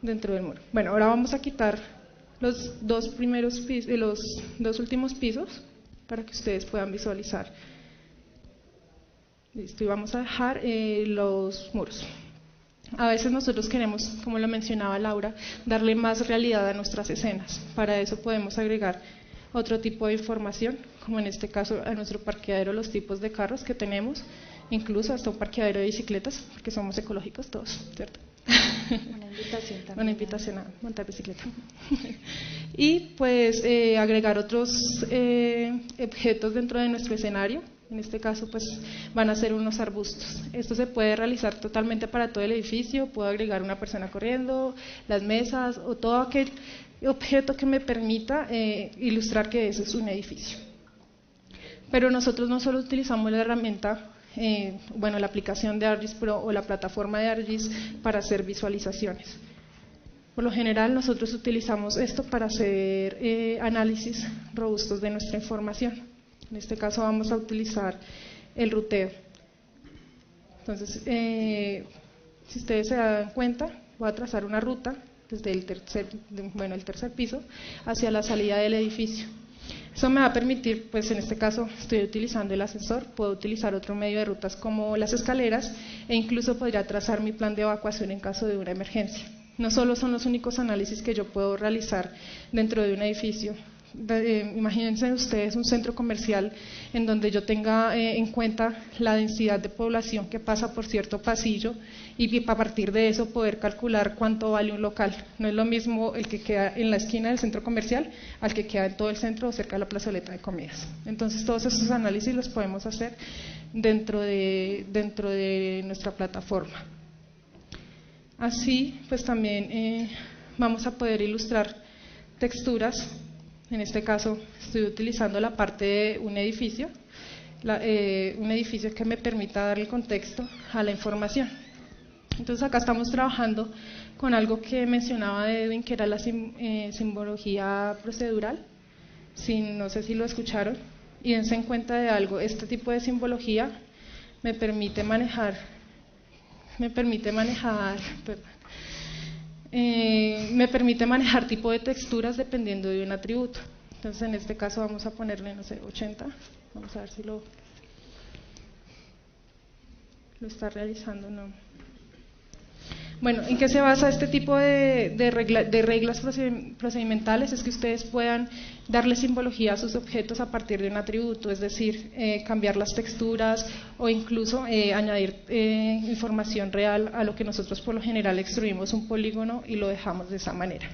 dentro del muro. Bueno, ahora vamos a quitar los dos últimos pisos para que ustedes puedan visualizar. Listo, y vamos a dejar los muros. A veces nosotros queremos, como lo mencionaba Laura, darle más realidad a nuestras escenas. Para eso podemos agregar otro tipo de información, como en este caso a nuestro parqueadero, los tipos de carros que tenemos, incluso hasta un parqueadero de bicicletas, porque somos ecológicos todos, ¿cierto? Una invitación también. Una invitación a montar bicicleta. Y pues agregar otros objetos dentro de nuestro escenario. En este caso pues van a ser unos arbustos. Esto se puede realizar totalmente para todo el edificio. Puedo agregar una persona corriendo, las mesas o todo aquel objeto que me permita ilustrar que ese es un edificio. Pero nosotros no solo utilizamos la herramienta, la aplicación de ArcGIS Pro o la plataforma de ArcGIS para hacer visualizaciones. Por lo general nosotros utilizamos esto para hacer análisis robustos de nuestra información. En este caso vamos a utilizar el ruteo. Entonces, si ustedes se dan cuenta, voy a trazar una ruta desde el tercer piso hacia la salida del edificio. Eso me va a permitir, pues en este caso estoy utilizando el ascensor, puedo utilizar otro medio de rutas como las escaleras e incluso podría trazar mi plan de evacuación en caso de una emergencia. No solo son los únicos análisis que yo puedo realizar dentro de un edificio. Imagínense ustedes un centro comercial en donde yo tenga en cuenta la densidad de población que pasa por cierto pasillo y a partir de eso poder calcular cuánto vale un local. No es lo mismo el que queda en la esquina del centro comercial al que queda en todo el centro o cerca de la plazoleta de comidas. Entonces todos esos análisis los podemos hacer dentro de nuestra plataforma. Así pues también vamos a poder ilustrar texturas. En este caso estoy utilizando la parte de un edificio que me permita dar el contexto a la información. Entonces acá estamos trabajando con algo que mencionaba Edwin, que era la simbología procedural. No sé si lo escucharon, y dense en cuenta de algo, este tipo de simbología me permite manejar tipo de texturas dependiendo de un atributo. Entonces en este caso vamos a ponerle, no sé, 80. Vamos a ver si lo está realizando o no. Bueno, ¿en qué se basa este tipo de reglas procedimentales? Es que ustedes puedan darle simbología a sus objetos a partir de un atributo, es decir, cambiar las texturas o incluso añadir información real a lo que nosotros por lo general extruimos un polígono y lo dejamos de esa manera.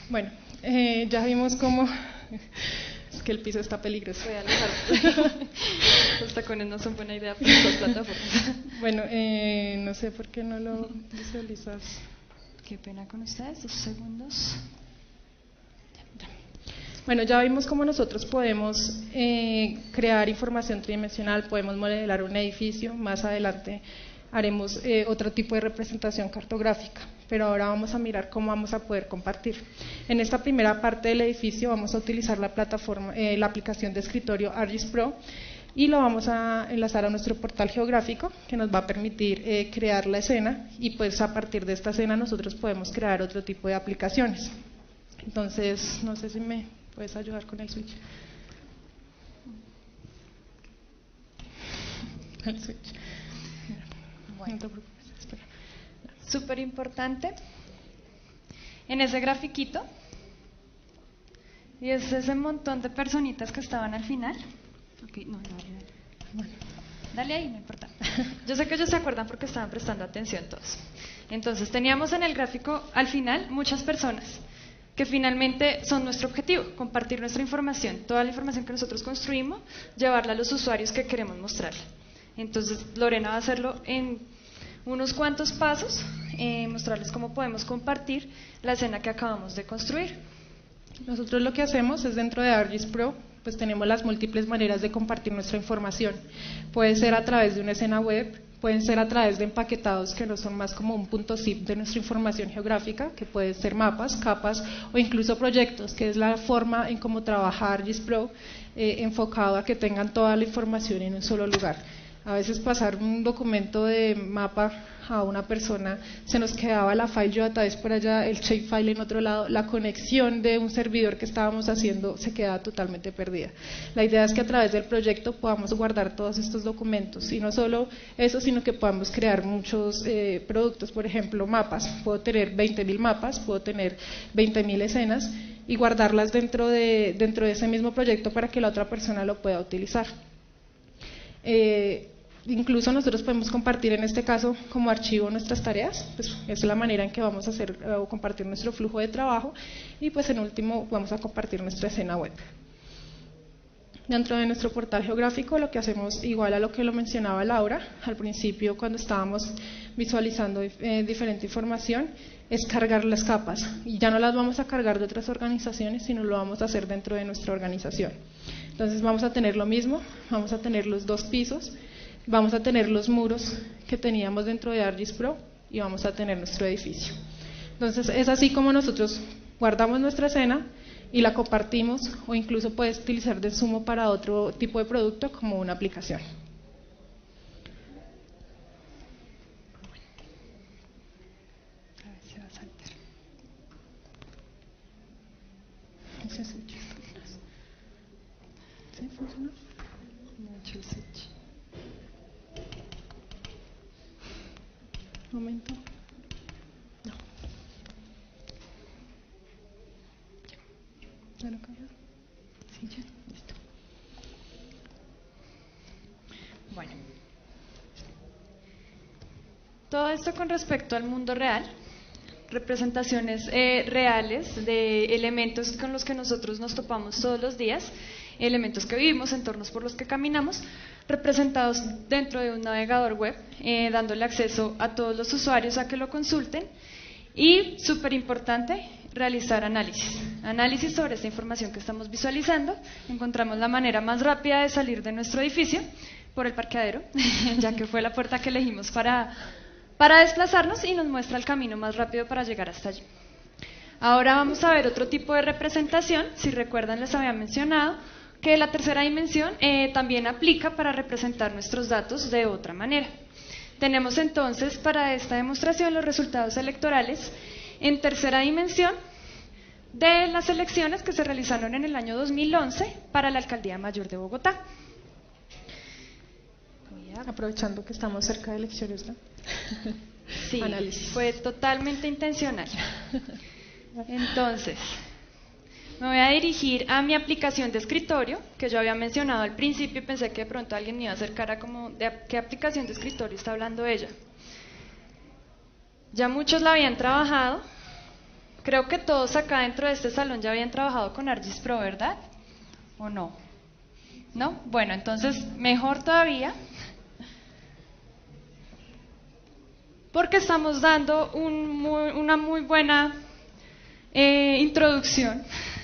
Bueno, ya vimos cómo es que el piso está peligroso. Voy a alejar. Los tacones no son buena idea para estas plataformas. Bueno, no sé por qué no lo visualizas. Qué pena con ustedes, 2 segundos. Bueno, ya vimos cómo nosotros podemos crear información tridimensional, podemos modelar un edificio. Más adelante haremos otro tipo de representación cartográfica, pero ahora vamos a mirar cómo vamos a poder compartir. En esta primera parte del edificio vamos a utilizar la plataforma, la aplicación de escritorio ArcGIS Pro, y lo vamos a enlazar a nuestro portal geográfico, que nos va a permitir crear la escena, y pues a partir de esta escena nosotros podemos crear otro tipo de aplicaciones. Entonces, no sé si me puedes ayudar con el switch. El switch. Bueno. Súper importante en ese grafiquito, y es ese montón de personitas que estaban al final. Okay, no, bueno, dale ahí, no importa. Yo sé que ellos se acuerdan porque estaban prestando atención todos. Entonces teníamos en el gráfico al final muchas personas, que finalmente son nuestro objetivo, compartir nuestra información, toda la información que nosotros construimos, llevarla a los usuarios que queremos mostrarla. Entonces, Lorena va a hacerlo en unos cuantos pasos, mostrarles cómo podemos compartir la escena que acabamos de construir. Nosotros lo que hacemos es dentro de ArcGIS Pro, pues tenemos las múltiples maneras de compartir nuestra información. Puede ser a través de una escena web, pueden ser a través de empaquetados que no son más como un punto zip de nuestra información geográfica, que pueden ser mapas, capas o incluso proyectos, que es la forma en cómo trabaja ArcGIS Pro, enfocado a que tengan toda la información en un solo lugar. A veces pasar un documento de mapa a una persona, se nos quedaba la file geodatabase por allá, el shapefile en otro lado, la conexión de un servidor que estábamos haciendo se quedaba totalmente perdida. La idea es que a través del proyecto podamos guardar todos estos documentos, y no solo eso, sino que podamos crear muchos productos, por ejemplo, mapas. Puedo tener 20.000 mapas, puedo tener 20.000 escenas y guardarlas dentro de ese mismo proyecto para que la otra persona lo pueda utilizar. Incluso nosotros podemos compartir en este caso como archivo nuestras tareas, pues esa es la manera en que vamos a hacer o compartir nuestro flujo de trabajo, y pues en último vamos a compartir nuestra escena web. Dentro de nuestro portal geográfico lo que hacemos, igual a lo que lo mencionaba Laura al principio cuando estábamos visualizando diferente información, es cargar las capas, y ya no las vamos a cargar de otras organizaciones, sino lo vamos a hacer dentro de nuestra organización. Entonces vamos a tener lo mismo, vamos a tener los 2 pisos, vamos a tener los muros que teníamos dentro de ArcGIS Pro y vamos a tener nuestro edificio. Entonces es así como nosotros guardamos nuestra escena y la compartimos, o incluso puedes utilizar de insumo para otro tipo de producto como una aplicación. A ver si va a saltar. ¿Sí funcionó? Mucho switch. Un momento. No. ¿Ya lo cargas? Sí, ya. Listo. Bueno. Todo esto con respecto al mundo real, representaciones reales de elementos con los que nosotros nos topamos todos los días, elementos que vivimos, entornos por los que caminamos, representados dentro de un navegador web, dándole acceso a todos los usuarios a que lo consulten, y, súper importante, realizar análisis sobre esta información que estamos visualizando. Encontramos la manera más rápida de salir de nuestro edificio por el parqueadero, ya que fue la puerta que elegimos para desplazarnos, y nos muestra el camino más rápido para llegar hasta allí. Ahora vamos a ver otro tipo de representación. Si recuerdan, les había mencionado que la tercera dimensión también aplica para representar nuestros datos de otra manera. Tenemos entonces para esta demostración los resultados electorales en tercera dimensión de las elecciones que se realizaron en el año 2011 para la Alcaldía Mayor de Bogotá. Aprovechando que estamos cerca de elecciones, ¿no? Sí, análisis. Fue totalmente intencional. Entonces, me voy a dirigir a mi aplicación de escritorio, que yo había mencionado al principio y pensé que de pronto alguien me iba a hacer cara como, ¿de qué aplicación de escritorio está hablando ella? Ya muchos la habían trabajado. Creo que todos acá dentro de este salón ya habían trabajado con ArcGIS Pro, ¿verdad? ¿O no? ¿No? Bueno, entonces, mejor todavía, porque estamos dando una muy buena introducción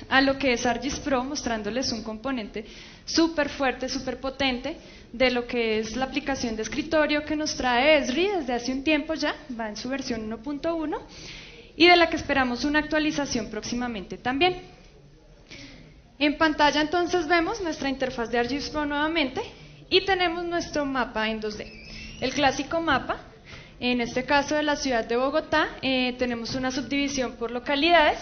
a lo que es ArcGIS Pro, mostrándoles un componente súper fuerte, súper potente de lo que es la aplicación de escritorio que nos trae Esri desde hace un tiempo ya, va en su versión 1.1, y de la que esperamos una actualización próximamente también. En pantalla entonces vemos nuestra interfaz de ArcGIS Pro nuevamente, y tenemos nuestro mapa en 2D. El clásico mapa, en este caso de la ciudad de Bogotá, tenemos una subdivisión por localidades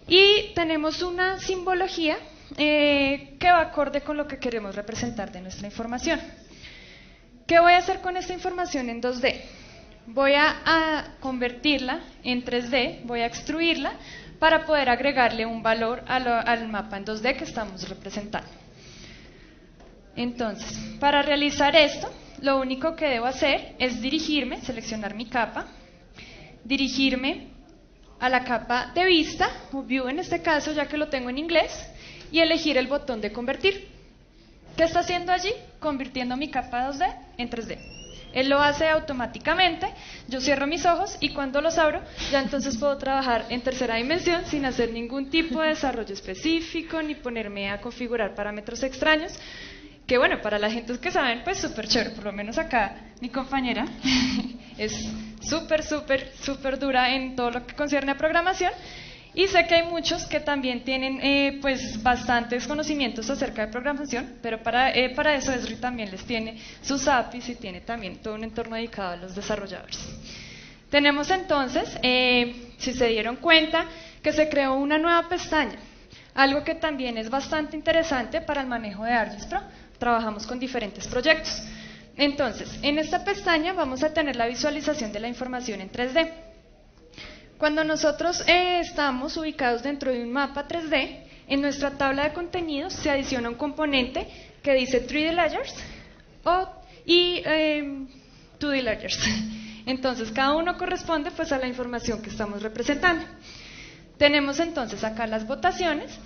y tenemos una simbología que va acorde con lo que queremos representar de nuestra información. ¿Qué voy a hacer con esta información en 2D? Voy a convertirla en 3D, voy a extruirla para poder agregarle un valor al mapa en 2D que estamos representando. Entonces, para realizar esto, lo único que debo hacer es dirigirme, seleccionar mi capa, dirigirme a la capa de vista, o View en este caso, ya que lo tengo en inglés, y elegir el botón de convertir. ¿Qué está haciendo allí? Convirtiendo mi capa 2D en 3D. Él lo hace automáticamente, yo cierro mis ojos y cuando los abro, ya entonces puedo trabajar en tercera dimensión sin hacer ningún tipo de desarrollo específico, ni ponerme a configurar parámetros extraños, que bueno, para la gente que saben, pues súper chévere, por lo menos acá mi compañera es súper dura en todo lo que concierne a programación, y sé que hay muchos que también tienen pues bastantes conocimientos acerca de programación, pero para eso Esri también les tiene sus APIs y tiene también todo un entorno dedicado a los desarrolladores. Tenemos entonces, si se dieron cuenta, que se creó una nueva pestaña, algo que también es bastante interesante para el manejo de ArcGIS Pro. Trabajamos con diferentes proyectos. Entonces, en esta pestaña vamos a tener la visualización de la información en 3D. Cuando nosotros estamos ubicados dentro de un mapa 3D, en nuestra tabla de contenidos se adiciona un componente que dice 3D Layers y 2D Layers. Entonces, cada uno corresponde pues a la información que estamos representando. Tenemos entonces acá las votaciones,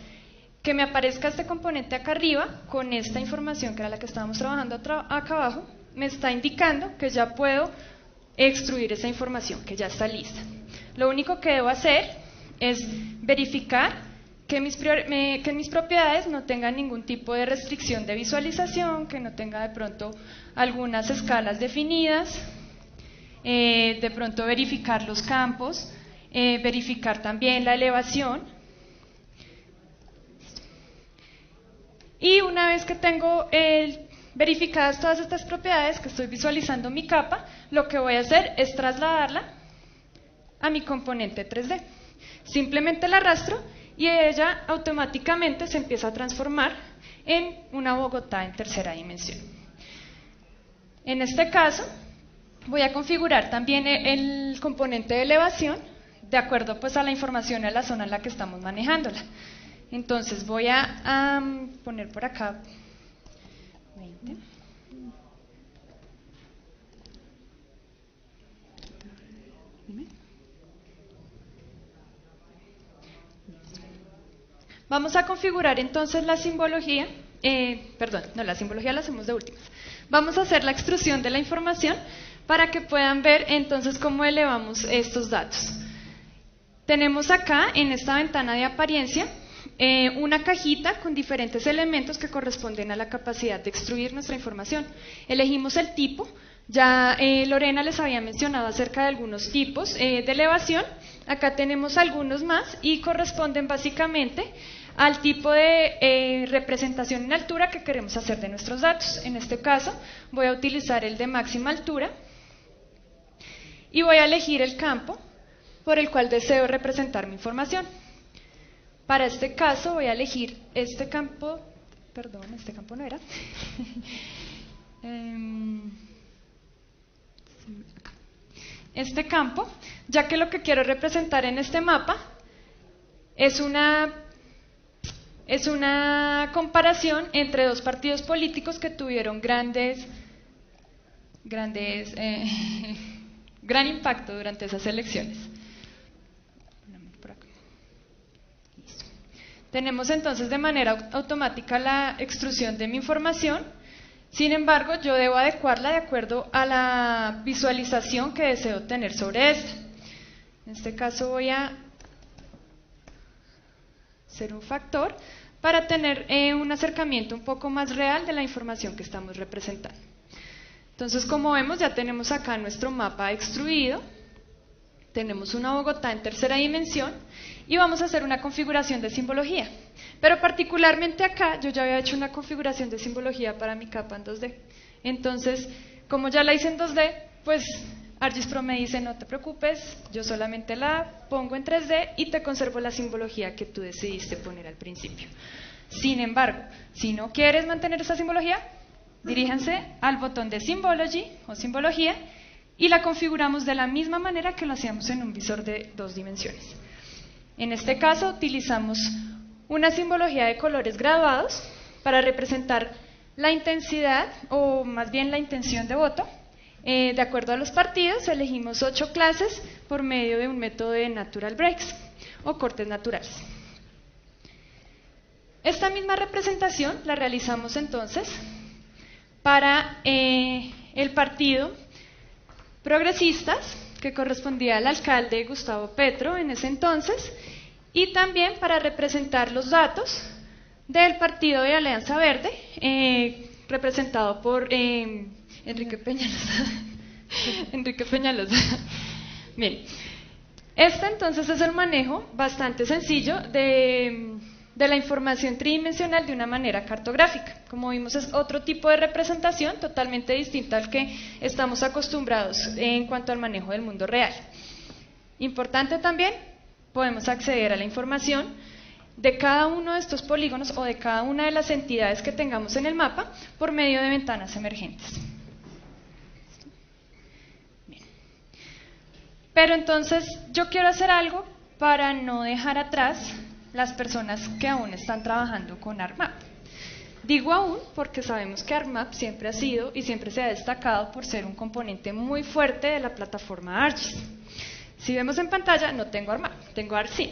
que me aparezca este componente acá arriba con esta información que era la que estábamos trabajando acá abajo, me está indicando que ya puedo extruir esa información, que ya está lista. Lo único que debo hacer es verificar que mis propiedades no tengan ningún tipo de restricción de visualización, que no tenga de pronto algunas escalas definidas, de pronto verificar los campos, verificar también la elevación. Y una vez que tengo verificadas todas estas propiedades, que estoy visualizando mi capa, lo que voy a hacer es trasladarla a mi componente 3D. Simplemente la arrastro y ella automáticamente se empieza a transformar en una Bogotá en tercera dimensión. En este caso, voy a configurar también el componente de elevación de acuerdo pues a la información y a la zona en la que estamos manejándola. Entonces voy a poner por acá 20. Vamos a configurar entonces la simbología, la simbología la hacemos de últimas. Vamos a hacer la extrusión de la información para que puedan ver entonces cómo elevamos estos datos. Tenemos acá en esta ventana de apariencia una cajita con diferentes elementos que corresponden a la capacidad de extruir nuestra información. Elegimos el tipo, ya Lorena les había mencionado acerca de algunos tipos de elevación, acá tenemos algunos más y corresponden básicamente al tipo de representación en altura que queremos hacer de nuestros datos. En este caso voy a utilizar el de máxima altura y voy a elegir el campo por el cual deseo representar mi información. Para este caso voy a elegir este campo, este campo no era, este campo, ya que lo que quiero representar en este mapa es una comparación entre dos partidos políticos que tuvieron gran impacto durante esas elecciones. Tenemos entonces de manera automática la extrusión de mi información, sin embargo yo debo adecuarla de acuerdo a la visualización que deseo tener sobre esta. En este caso voy a hacer un factor para tener un acercamiento un poco más real de la información que estamos representando. Entonces, como vemos, ya tenemos acá nuestro mapa extruido, tenemos una Bogotá en tercera dimensión y vamos a hacer una configuración de simbología. Pero particularmente acá, yo ya había hecho una configuración de simbología para mi capa en 2D. Entonces, como ya la hice en 2D, pues ArcGIS Pro me dice, no te preocupes, yo solamente la pongo en 3D y te conservo la simbología que tú decidiste poner al principio. Sin embargo, si no quieres mantener esa simbología, diríjanse al botón de Symbology o simbología y la configuramos de la misma manera que lo hacíamos en un visor de 2 dimensiones. En este caso utilizamos una simbología de colores graduados para representar la intensidad o más bien la intención de voto De acuerdo a los partidos, elegimos 8 clases por medio de un método de natural breaks o cortes naturales. Esta misma representación la realizamos entonces para el partido Progresistas, que correspondía al alcalde Gustavo Petro en ese entonces, y también para representar los datos del partido de Alianza Verde, representado por Enrique Peñalosa. Enrique Peñalosa. Bien, este entonces es el manejo bastante sencillo de la información tridimensional de una manera cartográfica. Como vimos, es otro tipo de representación totalmente distinta al que estamos acostumbrados en cuanto al manejo del mundo real. Importante también, podemos acceder a la información de cada uno de estos polígonos o de cada una de las entidades que tengamos en el mapa por medio de ventanas emergentes. Bien. Pero entonces yo quiero hacer algo para no dejar atrás las personas que aún están trabajando con ArcMap. Digo aún porque sabemos que ArcMap siempre ha sido y siempre se ha destacado por ser un componente muy fuerte de la plataforma ArcGIS. Si vemos en pantalla, no tengo ArcMap, tengo ArcSyn,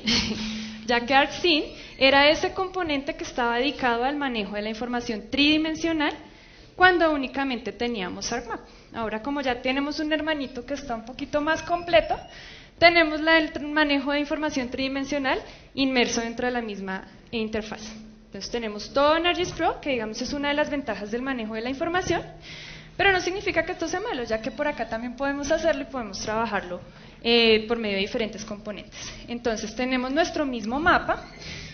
ya que ArcSyn era ese componente que estaba dedicado al manejo de la información tridimensional cuando únicamente teníamos ArcMap. Ahora, como ya tenemos un hermanito que está un poquito más completo, tenemos el manejo de información tridimensional inmerso dentro de la misma interfaz. Entonces tenemos todo en ArcGIS Pro, que digamos es una de las ventajas del manejo de la información, pero no significa que esto sea malo, ya que por acá también podemos hacerlo y podemos trabajarlo por medio de diferentes componentes. Entonces tenemos nuestro mismo mapa,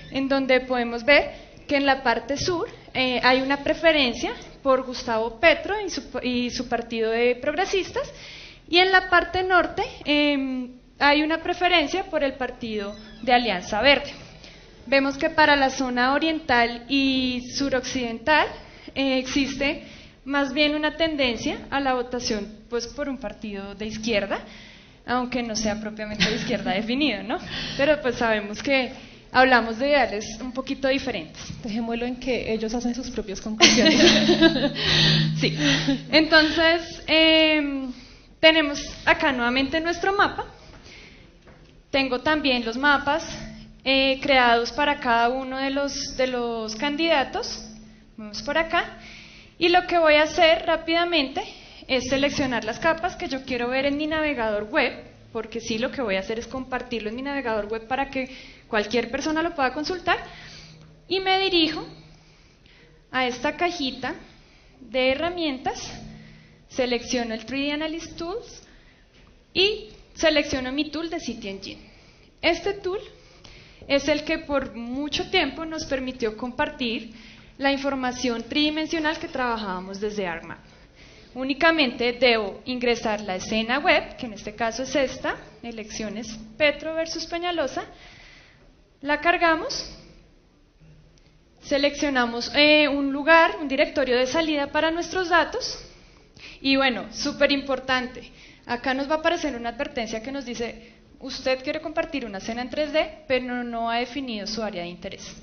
en donde podemos ver que en la parte sur hay una preferencia por Gustavo Petro y su partido de progresistas, y en la parte norte hay una preferencia por el partido de Alianza Verde. Vemos que para la zona oriental y suroccidental existe más bien una tendencia a la votación pues, por un partido de izquierda, aunque no sea propiamente de izquierda definido, ¿no? Pero pues sabemos que hablamos de ideales un poquito diferentes. Dejémoslo en que ellos hacen sus propias conclusiones. Sí. Entonces, tenemos acá nuevamente nuestro mapa. Tengo también los mapas creados para cada uno de los candidatos. Vamos por acá. Y lo que voy a hacer rápidamente es seleccionar las capas que yo quiero ver en mi navegador web, porque sí, lo que voy a hacer es compartirlo en mi navegador web para que cualquier persona lo pueda consultar. Y me dirijo a esta cajita de herramientas, selecciono el 3D Analyst Tools y selecciono mi tool de CityEngine. Este tool es el que por mucho tiempo nos permitió compartir la información tridimensional que trabajábamos desde ArcMap. Únicamente debo ingresar la escena web, que en este caso es esta, elecciones Petro versus Peñalosa, la cargamos, seleccionamos un lugar, un directorio de salida para nuestros datos, y bueno, súper importante, acá nos va a aparecer una advertencia que nos dice: usted quiere compartir una escena en 3D, pero no ha definido su área de interés.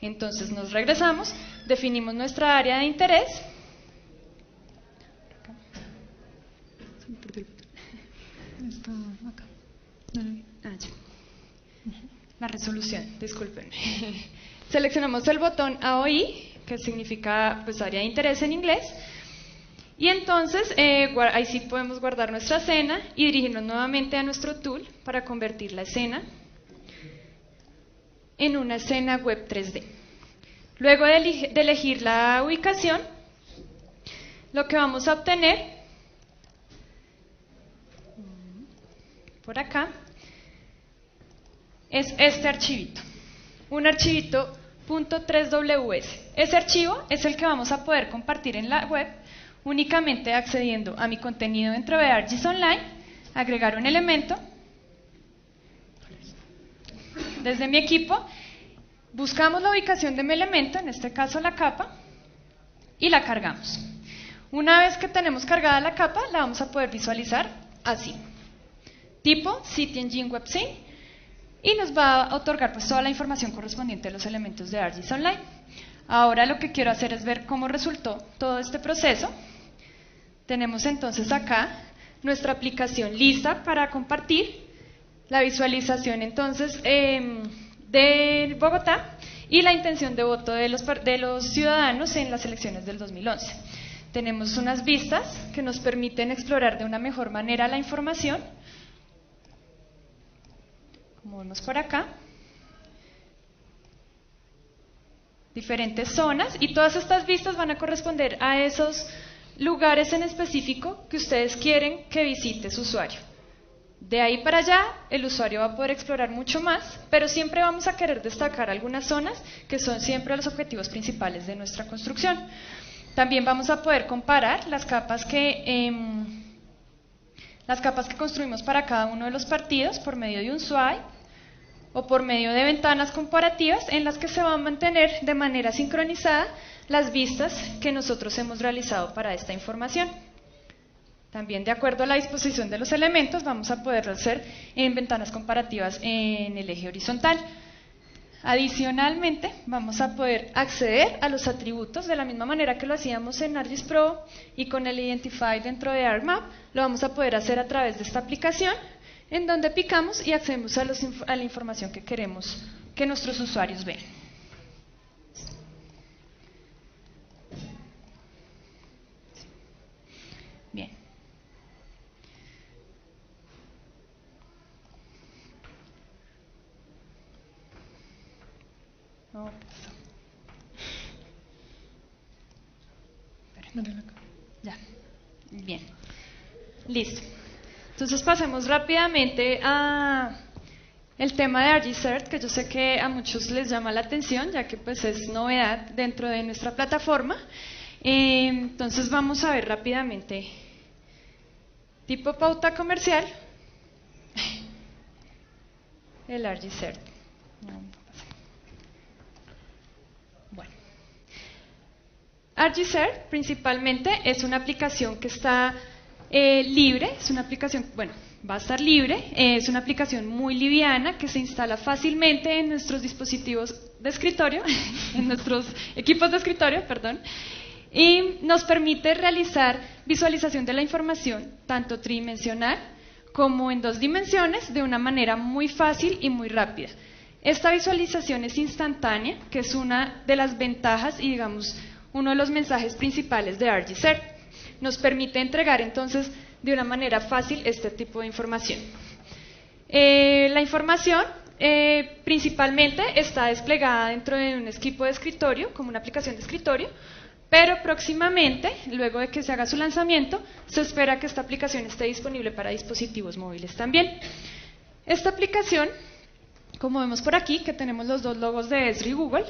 Entonces nos regresamos, definimos nuestra área de interés. La resolución, disculpen. Seleccionamos el botón AOI, que significa pues área de interés en inglés. Y entonces ahí sí podemos guardar nuestra escena y dirigirnos nuevamente a nuestro tool para convertir la escena en una escena web 3D. Luego de elegir la ubicación, lo que vamos a obtener por acá es este archivito, un archivito .3ws. Ese archivo es el que vamos a poder compartir en la web únicamente accediendo a mi contenido dentro de ArcGIS Online, agregar un elemento desde mi equipo, buscamos la ubicación de mi elemento, en este caso la capa, y la cargamos. Una vez que tenemos cargada la capa, la vamos a poder visualizar así, tipo CityEngine WebSyn, y nos va a otorgar pues toda la información correspondiente a los elementos de ArcGIS Online. Ahora lo que quiero hacer es ver cómo resultó todo este proceso. Tenemos entonces acá nuestra aplicación lista para compartir, la visualización entonces de Bogotá y la intención de voto de los ciudadanos en las elecciones del 2011. Tenemos unas vistas que nos permiten explorar de una mejor manera la información, como vemos por acá. Diferentes zonas, y todas estas vistas van a corresponder a esos lugares en específico que ustedes quieren que visite su usuario. De ahí para allá, el usuario va a poder explorar mucho más, pero siempre vamos a querer destacar algunas zonas que son siempre los objetivos principales de nuestra construcción. También vamos a poder comparar las capas que construimos para cada uno de los partidos por medio de un swipe o por medio de ventanas comparativas en las que se van a mantener de manera sincronizada las vistas que nosotros hemos realizado para esta información. También, de acuerdo a la disposición de los elementos, vamos a poderlo hacer en ventanas comparativas en el eje horizontal. Adicionalmente, vamos a poder acceder a los atributos de la misma manera que lo hacíamos en ArcGIS Pro y con el Identify dentro de ArcMap. Lo vamos a poder hacer a través de esta aplicación, en donde picamos y accedemos a la información que queremos que nuestros usuarios vean. Bien. No, ya. Bien. Listo. Entonces pasemos rápidamente a el tema de ArcGIS, que yo sé que a muchos les llama la atención, ya que pues es novedad dentro de nuestra plataforma. Entonces vamos a ver rápidamente tipo pauta comercial, el ArcGIS. Bueno, ArcGIS principalmente es una aplicación que está libre, es una aplicación, bueno, va a estar libre, es una aplicación muy liviana que se instala fácilmente en nuestros dispositivos de escritorio, en nuestros equipos de escritorio, perdón, y nos permite realizar visualización de la información tanto tridimensional como en 2 dimensiones de una manera muy fácil y muy rápida. Esta visualización es instantánea, que es una de las ventajas y digamos uno de los mensajes principales de ArcGIS. Nos permite entregar entonces de una manera fácil este tipo de información. La información principalmente está desplegada dentro de un equipo de escritorio, como una aplicación de escritorio, pero próximamente, luego de que se haga su lanzamiento, se espera que esta aplicación esté disponible para dispositivos móviles también. Esta aplicación, como vemos por aquí, que tenemos los 2 logos de Esri y Google,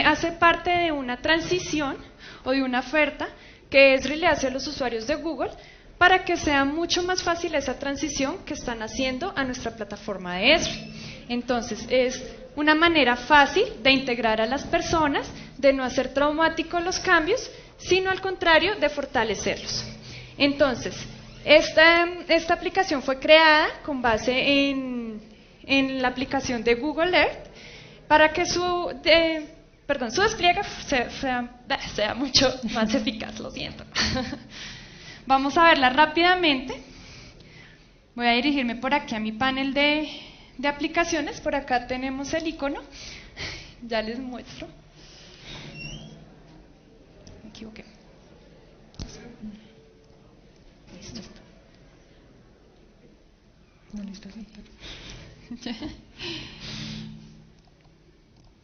hace parte de una transición o de una oferta que Esri le hace a los usuarios de Google para que sea mucho más fácil esa transición que están haciendo a nuestra plataforma de Esri. Entonces, es una manera fácil de integrar a las personas, de no hacer traumáticos los cambios, sino al contrario, de fortalecerlos. Entonces, esta aplicación fue creada con base en la aplicación de Google Earth para que su despliegue sea mucho más eficaz, lo siento. Vamos a verla rápidamente. Voy a dirigirme por aquí a mi panel de aplicaciones. Por acá tenemos el icono. Ya les muestro. Me equivoqué. Listo. No, listo.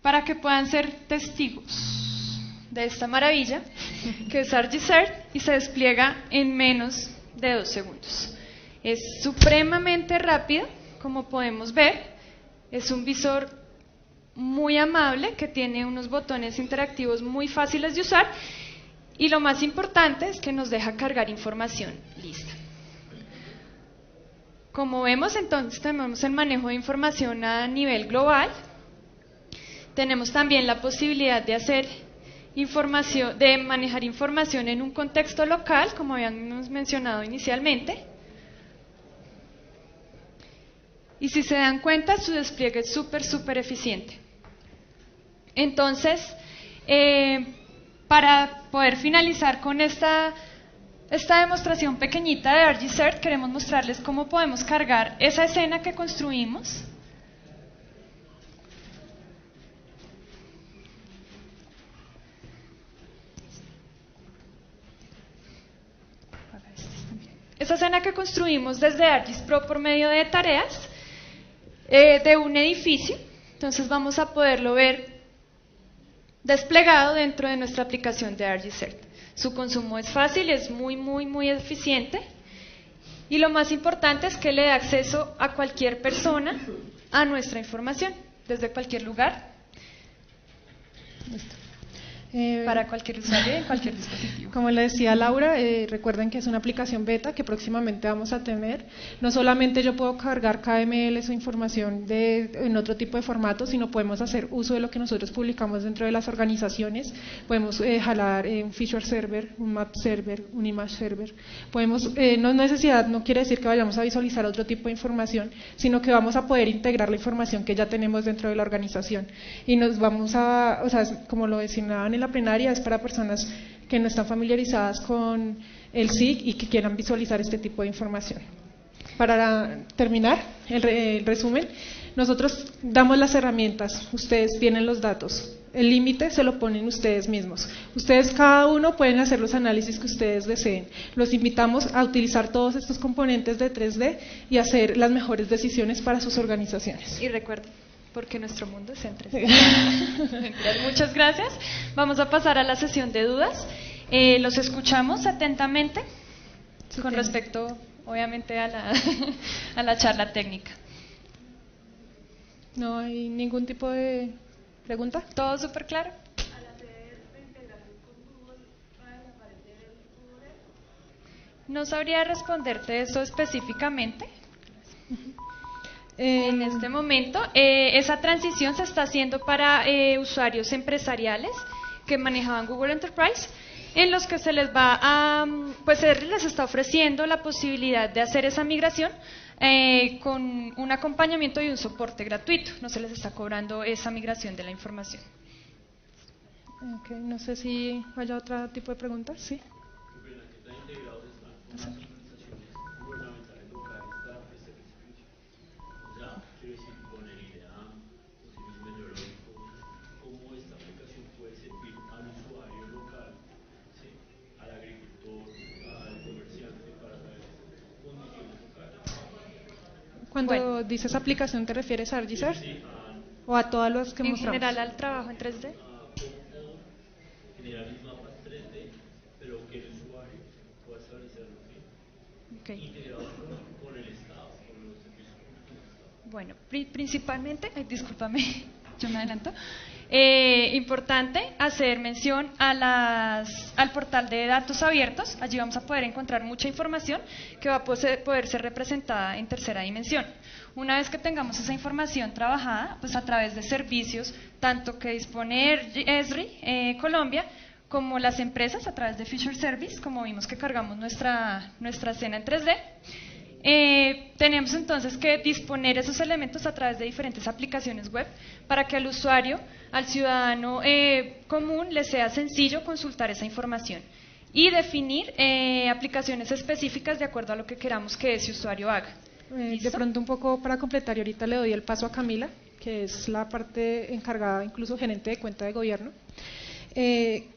Para que puedan ser testigos de esta maravilla que es ArcGIS y se despliega en menos de 2 segundos. Es supremamente rápido, como podemos ver, es un visor muy amable que tiene unos botones interactivos muy fáciles de usar y lo más importante es que nos deja cargar información lista. Como vemos, entonces tenemos el manejo de información a nivel global. Tenemos también la posibilidad de manejar información en un contexto local, como habíamos mencionado inicialmente. Y si se dan cuenta, su despliegue es súper eficiente. Entonces, para poder finalizar con esta esta demostración pequeñita de ArcGIS queremos mostrarles cómo podemos cargar esa escena que construimos desde ArcGIS Pro por medio de tareas de un edificio. Entonces vamos a poderlo ver desplegado dentro de nuestra aplicación de ArcGIS. Su consumo es fácil, es muy eficiente, y lo más importante es que le da acceso a cualquier persona a nuestra información, desde cualquier lugar, para cualquier usuario en cualquier dispositivo. Como le decía Laura, recuerden que es una aplicación beta que próximamente vamos a tener. No solamente yo puedo cargar KML, su información en otro tipo de formato, sino podemos hacer uso de lo que nosotros publicamos dentro de las organizaciones. Podemos jalar un feature server, un map server, un image server. Podemos, no quiere decir que vayamos a visualizar otro tipo de información, sino que vamos a poder integrar la información que ya tenemos dentro de la organización. Y nos vamos a, como lo mencionaban en la plenaria, es para personas que no están familiarizadas con el SIG y que quieran visualizar este tipo de información. Para terminar el resumen, nosotros damos las herramientas, ustedes tienen los datos, el límite se lo ponen ustedes mismos. Ustedes cada uno pueden hacer los análisis que ustedes deseen. Los invitamos a utilizar todos estos componentes de 3D y hacer las mejores decisiones para sus organizaciones. Y recuerden, porque nuestro mundo es en 3D. Muchas gracias. Vamos a pasar a la sesión de dudas. Los escuchamos atentamente con respecto, obviamente, a la charla técnica. ¿No hay ningún tipo de pregunta? ¿Todo súper claro? Al hacer la integración con Google, ¿va a desaparecer el Google Earth? No sabría responderte eso específicamente. En este momento, esa transición se está haciendo para usuarios empresariales que manejaban Google Enterprise, en los que se les va a, pues se les está ofreciendo la posibilidad de hacer esa migración con un acompañamiento y un soporte gratuito. No se les está cobrando esa migración de la información. Okay, no sé si haya otro tipo de preguntas. Sí. Cuando dices aplicación, ¿te refieres a ArcGIS o a todas las que mostramos? En general al trabajo en 3D. Generar mis mapas 3D, pero que el usuario pueda establecerlo integrado con el Estado, con los servicios públicos. Bueno, principalmente, discúlpame, yo me adelanto. Importante hacer mención al portal de datos abiertos. Allí vamos a poder encontrar mucha información que va a poder ser representada en tercera dimensión. Una vez que tengamos esa información trabajada, pues a través de servicios, tanto que dispone Esri Colombia, como las empresas a través de Feature Service, como vimos que cargamos nuestra escena en 3D. Tenemos entonces que disponer esos elementos a través de diferentes aplicaciones web para que al usuario, al ciudadano común, le sea sencillo consultar esa información y definir aplicaciones específicas de acuerdo a lo que queramos que ese usuario haga. De pronto un poco para completar, y ahorita le doy el paso a Camila, que es la parte encargada, incluso gerente de cuenta de gobierno.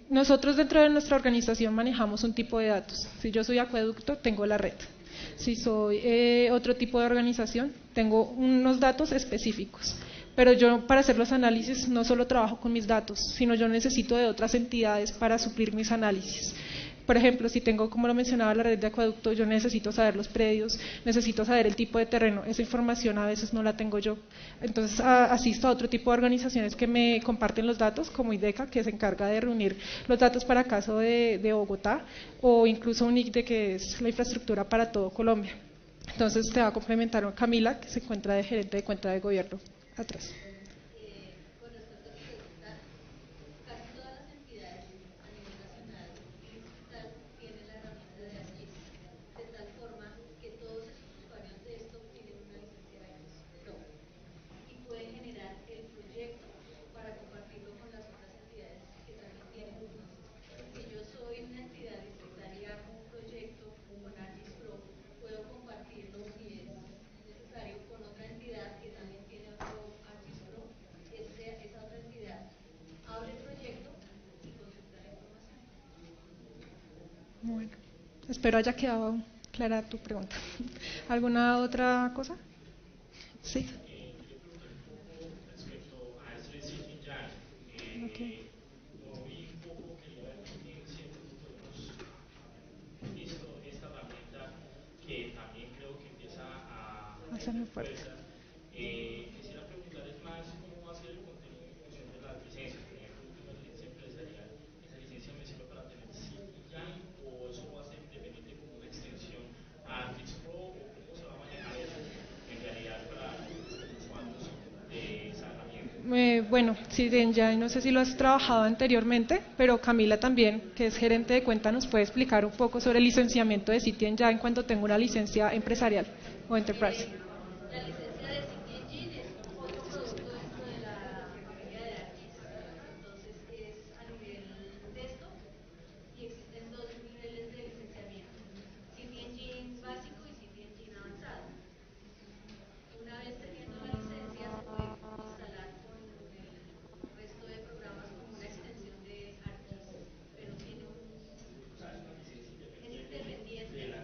Nosotros dentro de nuestra organización manejamos un tipo de datos. Si yo soy acueducto, tengo la red. Si soy otro tipo de organización, tengo unos datos específicos. Pero yo, para hacer los análisis, no solo trabajo con mis datos, sino yo necesito de otras entidades para suplir mis análisis. Por ejemplo, si tengo, como lo mencionaba, la red de acueducto, yo necesito saber los predios, necesito saber el tipo de terreno. Esa información a veces no la tengo yo. Entonces, asisto a otro tipo de organizaciones que me comparten los datos, como IDECA, que se encarga de reunir los datos para caso de Bogotá, o incluso UNICDE, que es la infraestructura para todo Colombia. Entonces, te va a complementar Camila, que se encuentra de gerente de cuenta de gobierno atrás. Bueno, espero haya quedado clara tu pregunta. ¿Alguna otra cosa? Sí. Okay. Que también creo que empieza a ser muy fuerte. Quisiera preguntarles más cómo va a ser el contenido en función de las licencias. Por ejemplo, una licencia empresarial, ¿esa licencia me sirve para tener CTI o eso va a ser independiente como una extensión a Artix Pro o cómo se va a manejar eso en realidad para los usuarios de esa herramienta? Bueno, CityEngine, no sé si lo has trabajado anteriormente, pero Camila también, que es gerente de cuenta, nos puede explicar un poco sobre el licenciamiento de CityEngine cuando tengo una licencia empresarial o enterprise. La licencia de CityEngine es otro producto dentro de la familia de Artis, entonces es a nivel desktop y existen dos niveles de licenciamiento, CityEngine básico y CityEngine avanzado. Una vez teniendo la licencia se puede instalar con el resto de programas como una extensión de Artis, pero tiene es independiente.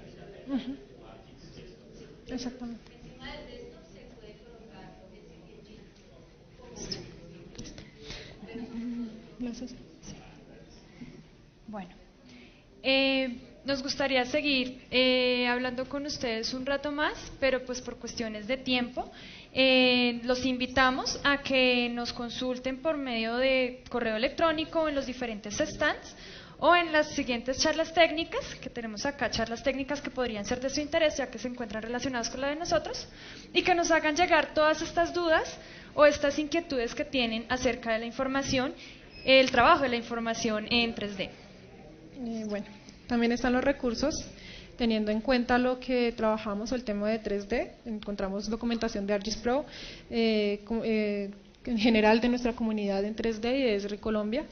Exactamente. Encima del desktop se puede colocar el CityEngine como una extensión. Gracias. Bueno, nos gustaría seguir hablando con ustedes un rato más, pero pues por cuestiones de tiempo, los invitamos a que nos consulten por medio de correo electrónico en los diferentes stands o en las siguientes charlas técnicas, que tenemos acá charlas técnicas que podrían ser de su interés, ya que se encuentran relacionadas con la de nosotros, y que nos hagan llegar todas estas dudas o estas inquietudes que tienen acerca de la información, el trabajo de la información en 3D. Bueno, también están los recursos, teniendo en cuenta lo que trabajamos, el tema de 3D, encontramos documentación de ArcGIS Pro, en general de nuestra comunidad en 3D y de Esri Colombia.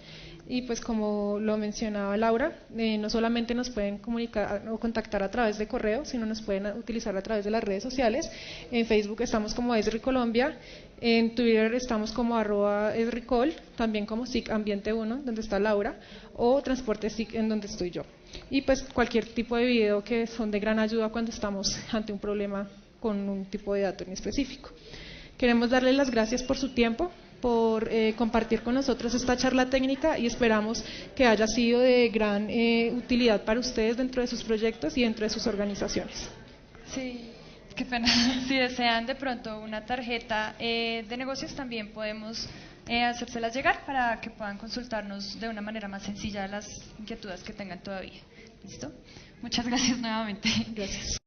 Y pues como lo mencionaba Laura, no solamente nos pueden comunicar o contactar a través de correo, sino nos pueden utilizar a través de las redes sociales. En Facebook estamos como Esri Colombia, en Twitter estamos como @esricol, también como SIC Ambiente 1, donde está Laura, o Transporte SIC, en donde estoy yo. Y pues cualquier tipo de video que son de gran ayuda cuando estamos ante un problema con un tipo de dato en específico. Queremos darles las gracias por su tiempo, por compartir con nosotros esta charla técnica y esperamos que haya sido de gran utilidad para ustedes dentro de sus proyectos y dentro de sus organizaciones. Sí, qué pena. Si desean de pronto una tarjeta de negocios, también podemos hacérselas llegar para que puedan consultarnos de una manera más sencilla las inquietudes que tengan todavía. ¿Listo? Muchas gracias nuevamente. Gracias.